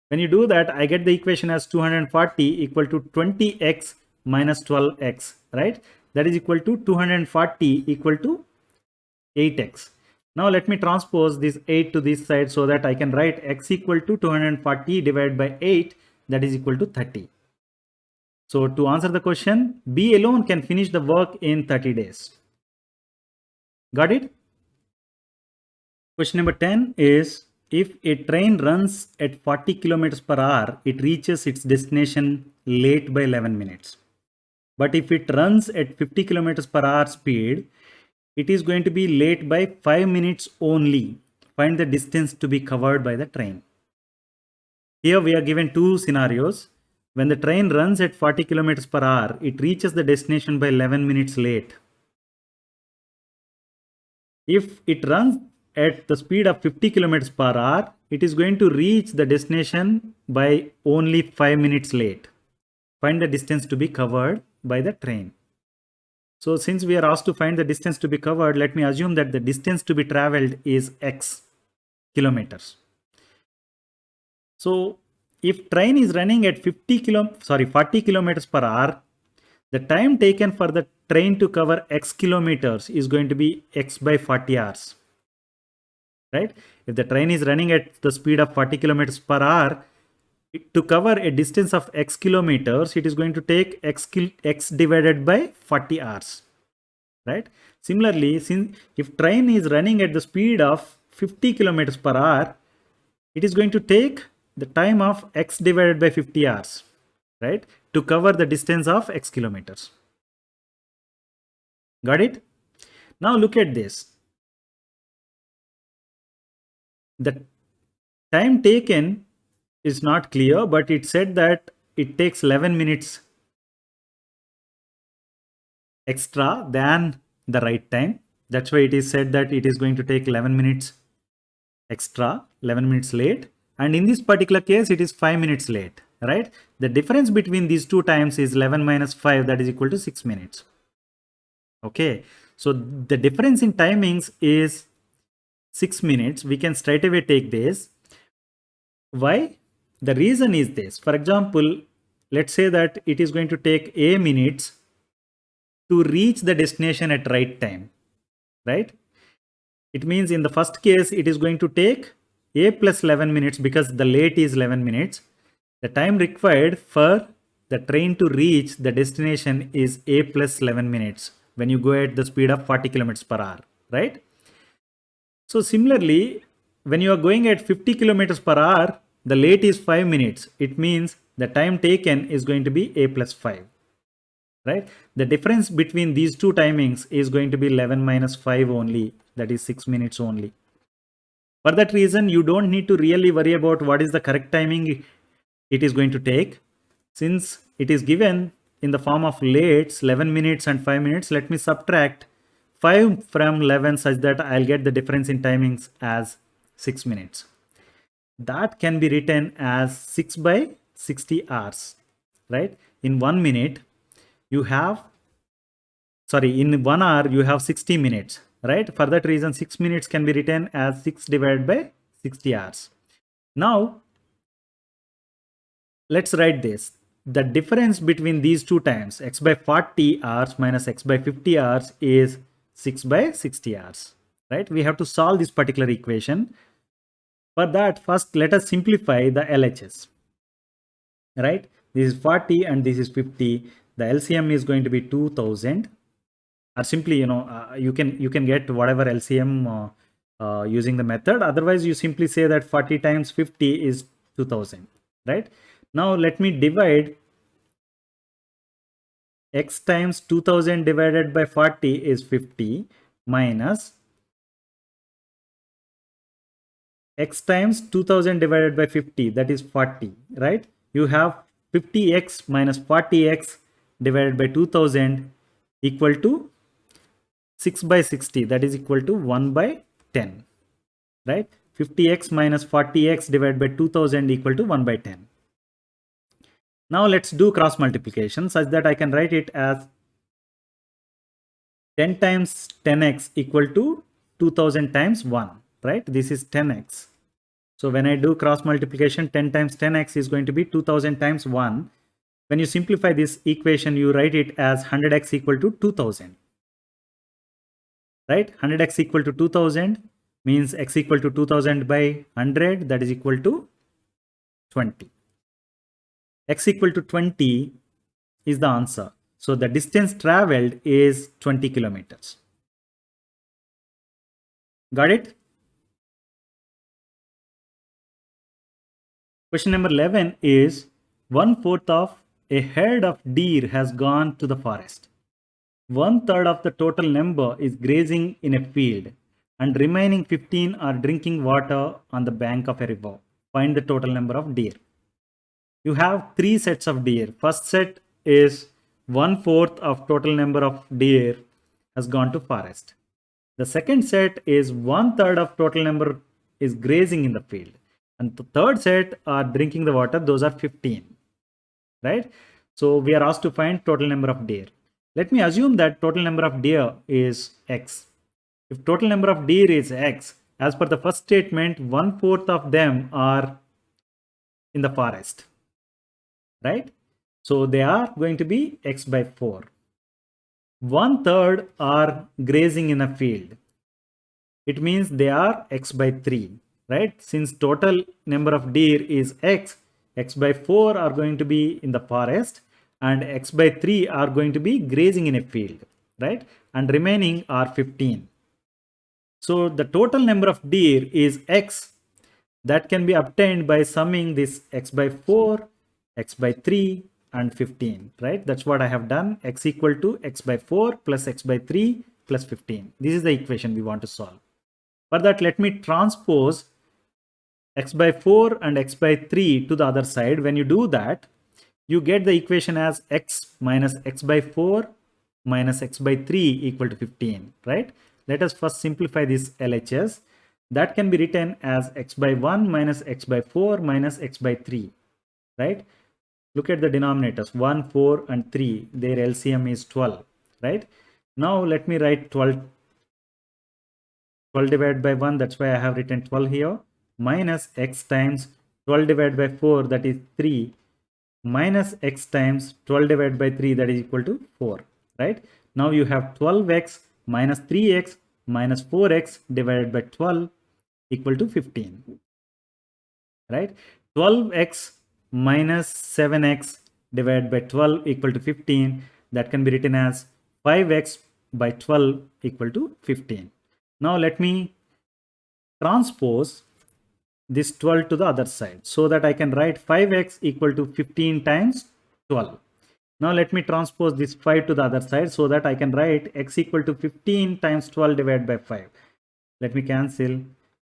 When you do that, I get the equation as 240 equal to 20x minus 12x, right? That is equal to 240 equal to 8x. Now let me transpose this 8 to this side so that I can write x equal to 240 divided by 8, that is equal to 30. So to answer the question, B alone can finish the work in 30 days. Got it? Question number 10 is, if a train runs at 40 kilometers per hour, it reaches its destination late by 11 minutes. But if it runs at 50 kilometers per hour speed, it is going to be late by 5 minutes only. Find the distance to be covered by the train. Here we are given two scenarios. When the train runs at 40 kilometers per hour, it reaches the destination by 11 minutes late. If it runs at the speed of 50 kilometers per hour, it is going to reach the destination by only 5 minutes late. Find the distance to be covered by the train. So since we are asked to find the distance to be covered, let me assume that the distance to be traveled is x kilometers. So if train is running at 40 kilometers per hour, the time taken for the train to cover x kilometers is going to be x by 40 hours. Right? If the train is running at the speed of 40 kilometers per hour, to cover a distance of x kilometers, it is going to take x divided by 40 hours. Right? Similarly, since if train is running at the speed of 50 kilometers per hour, it is going to take the time of x divided by 50 hours, right, to cover the distance of x kilometers. Got it? Now look at this. The time taken is not clear, but it said that it takes 11 minutes extra than the right time. That's why it is said that it is going to take 11 minutes extra, 11 minutes late. And in this particular case, it is 5 minutes late, right? The difference between these two times is 11 minus 5, that is equal to 6 minutes. Okay, so the difference in timings is 6 minutes. We can straight away take this. Why? The reason is this. For example, let's say that it is going to take a minutes to reach the destination at right time, right? It means in the first case, it is going to take a plus 11 minutes because the late is 11 minutes. The time required for the train to reach the destination is a plus 11 minutes when you go at the speed of 40 kilometers per hour, right? So similarly, when you are going at 50 kilometers per hour, the late is 5 minutes. It means the time taken is going to be a plus 5, right? The difference between these two timings is going to be 11 minus 5 only, that is 6 minutes only. For that reason, you don't need to really worry about what is the correct timing it is going to take. Since it is given in the form of lates, 11 minutes and 5 minutes, let me subtract 5 from 11 such that I'll get the difference in timings as 6 minutes. That can be written as 6 by 60 hours, right? In 1 minute, you have, in 1 hour, you have 60 minutes, right? For that reason, 6 minutes can be written as 6 divided by 60 hours. Now, let's write this. The difference between these two times, x by 40 hours minus x by 50 hours, is 6 by 60 hours, right? We have to solve this particular equation. For that, first let us simplify the LHS, right? This is 40 and this is 50. The LCM is going to be 2000, or simply, you can get whatever LCM using the method. Otherwise, you simply say that 40 times 50 is 2000, right? Now let me divide x times 2000 divided by 40 is 50 minus x times 2000 divided by 50, that is 40, right? You have 50x minus 40x divided by 2000 equal to 6 by 60, that is equal to 1 by 10, right? 50x minus 40x divided by 2000 equal to 1 by 10. Now let's do cross multiplication such that I can write it as 10 times 10x equal to 2000 times 1, right? This is 10x. So when I do cross multiplication, 10 times 10x is going to be 2000 times 1. When you simplify this equation, you write it as 100x equal to 2000, right? 100x equal to 2000 means x equal to 2000 by 100, that is equal to 20. X equal to 20 is the answer. So the distance traveled is 20 kilometers. Got it? Question number 11 is 1/4 of a herd of deer has gone to the forest. 1/3 of the total number is grazing in a field and remaining 15 are drinking water on the bank of a river. Find the total number of deer. You have 3 sets of deer. First set is 1/4 of total number of deer has gone to forest. The second set is 1/3 of total number is grazing in the field. And the third set are drinking the water. Those are 15, right? So we are asked to find total number of deer. Let me assume that total number of deer is x. If total number of deer is x, as per the first statement, 1/4 of them are in the forest, right? So they are going to be x by 4. 1/3 are grazing in a field. It means they are x by 3, right? Since total number of deer is x, x by 4 are going to be in the forest and x by 3 are going to be grazing in a field, right? And remaining are 15. So the total number of deer is x. That can be obtained by summing this x by 4, x by 3 and 15, right? That's what I have done. X equal to x by 4 plus x by 3 plus 15. This is the equation we want to solve. For that, let me transpose x by 4 and x by 3 to the other side. When you do that, you get the equation as x minus x by 4 minus x by 3 equal to 15, right? Let us first simplify this LHS. That can be written as x by 1 minus x by 4 minus x by 3, right? Look at the denominators, 1, 4 and 3. Their LCM is 12, right? Now let me write 12 divided by 1, that's why I have written 12 here, minus x times 12 divided by 4, that is 3, minus x times 12 divided by 3, that is equal to 4, right? Now you have 12x minus 3x minus 4x divided by 12 equal to 15, right? 12x minus 7x divided by 12 equal to 15. That can be written as 5x by 12 equal to 15. Now let me transpose this 12 to the other side so that I can write 5x equal to 15 times 12. Now let me transpose this 5 to the other side so that I can write x equal to 15 times 12 divided by 5. Let me cancel.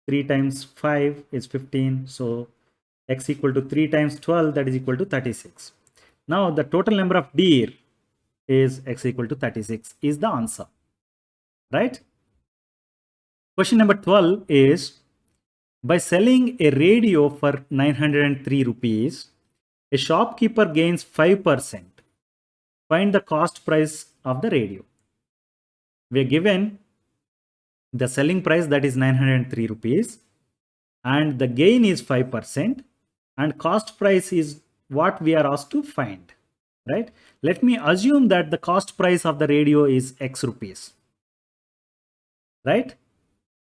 3 times 5 is 15. So x equal to 3 times 12, that is equal to 36. Now the total number of deer is x equal to 36 is the answer, right? Question number 12 is, by selling a radio for 903 rupees, a shopkeeper gains 5%. Find the cost price of the radio. We are given the selling price, that is 903 rupees, and the gain is 5%, and cost price is what we are asked to find, right? Let me assume that the cost price of the radio is x rupees, right?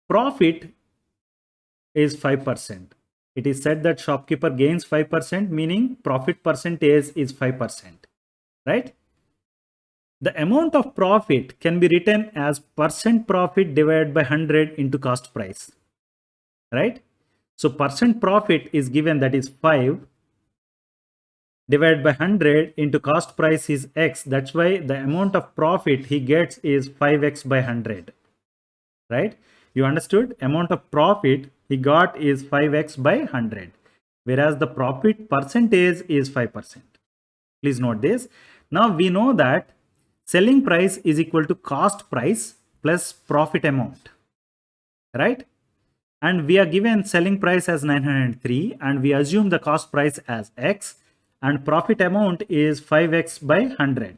Profit is 5%. It is said that shopkeeper gains 5%, meaning profit percentage is 5%, right? The amount of profit can be written as percent profit divided by 100 into cost price, right? So percent profit is given, that is 5 divided by 100 into cost price is x. That's why the amount of profit he gets is 5x by 100, right? You understood? Amount of profit he got is 5x by 100, whereas the profit percentage is 5%. Please note this. Now we know that selling price is equal to cost price plus profit amount, right? And we are given selling price as 903 and we assume the cost price as x and profit amount is 5x by 100.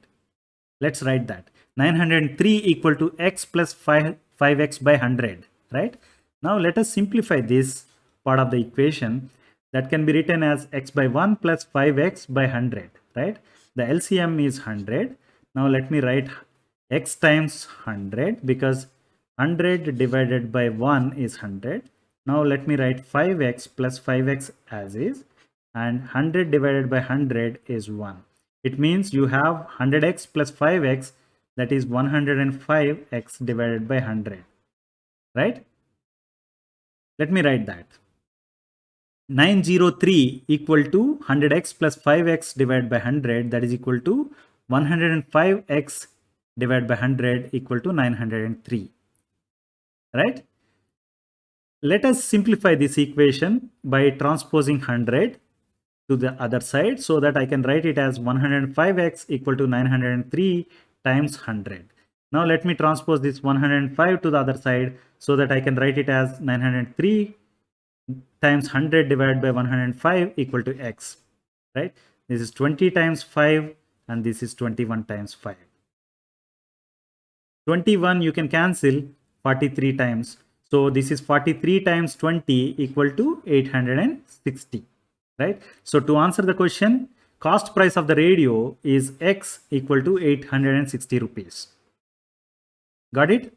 Let's write that. 903 equal to x plus 5x by 100, right? Now let us simplify this part of the equation. That can be written as x by 1 plus 5x by 100, right? The LCM is 100. Now let me write x times 100 because 100 divided by 1 is 100. Now let me write 5x plus 5x as is, and 100 divided by 100 is 1. It means you have 100x plus 5x, that is 105x divided by 100, right? Let me write that. 903 equal to 100x plus 5x divided by 100, that is equal to 105x divided by 100 equal to 903, right? Let us simplify this equation by transposing 100 to the other side so that I can write it as 105x equal to 903 times 100. Now let me transpose this 105 to the other side so that I can write it as 903 times 100 divided by 105 equal to x, right? This is 20 times 5 and this is 21 times 5. 21 you can cancel 43 times. So this is 43 times 20 equal to 860, right? So to answer the question, cost price of the radio is X equal to 860 rupees. Got it?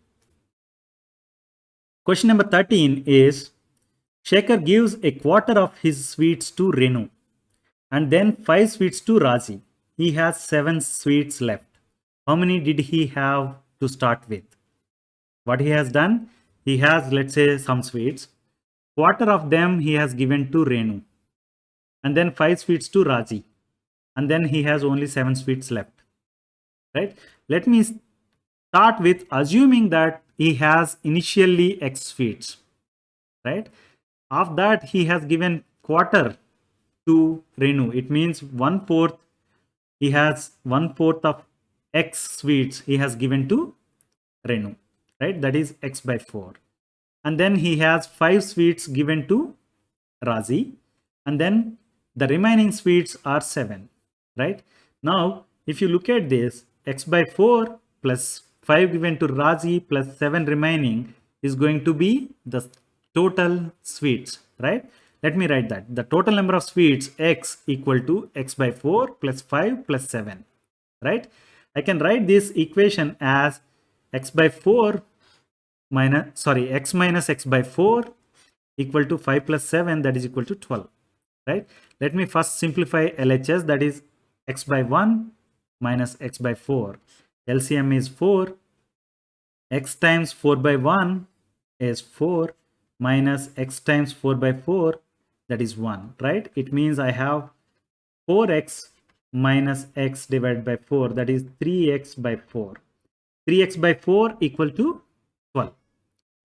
Question number 13 is, Shekhar gives a quarter of his sweets to Renu and then 5 sweets to Raji. He has 7 sweets left. How many did he have to start with? What he has done, he has, let's say, some sweets. Quarter of them he has given to Renu and then 5 sweets to Raji. And then he has only 7 sweets left, right? Let me start with assuming that he has initially X sweets, right? Of that, he has given quarter to Renu. It means 1/4. He has 1/4 of X sweets he has given to Renu, right? That is X by 4. And then he has 5 sweets given to Razi. And then the remaining sweets are 7, right? Now, if you look at this, X by 4 plus 5 given to Razi plus 7 remaining is going to be the total sweets, right? Let me write that. The total number of sweets X equal to X by 4 plus 5 plus 7, right? I can write this equation as X by 4 X minus X by 4 equal to 5 plus 7, that is equal to 12, right? Let me first simplify LHS, that is X by 1 minus X by 4. LCM is 4. X times 4 by 1 is 4 minus X times 4 by 4, that is 1, right? It means I have 4X minus X divided by 4, that is 3X by 4. 3X by 4 equal to 12,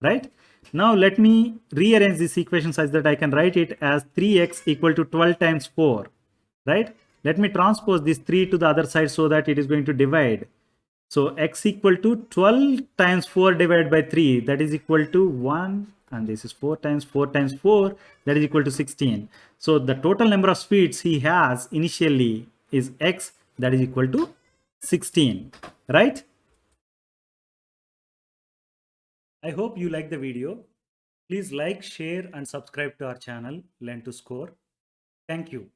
right? Now let me rearrange this equation such that I can write it as 3x equal to 12 times 4, right? Let me transpose this 3 to the other side so that it is going to divide. So x equal to 12 times 4 divided by 3, that is equal to 1, and this is 4 times 4, that is equal to 16. So the total number of sweets he has initially is x, that is equal to 16, right? I hope you like the video. Please like, share and subscribe to our channel Learn to Score. Thank you.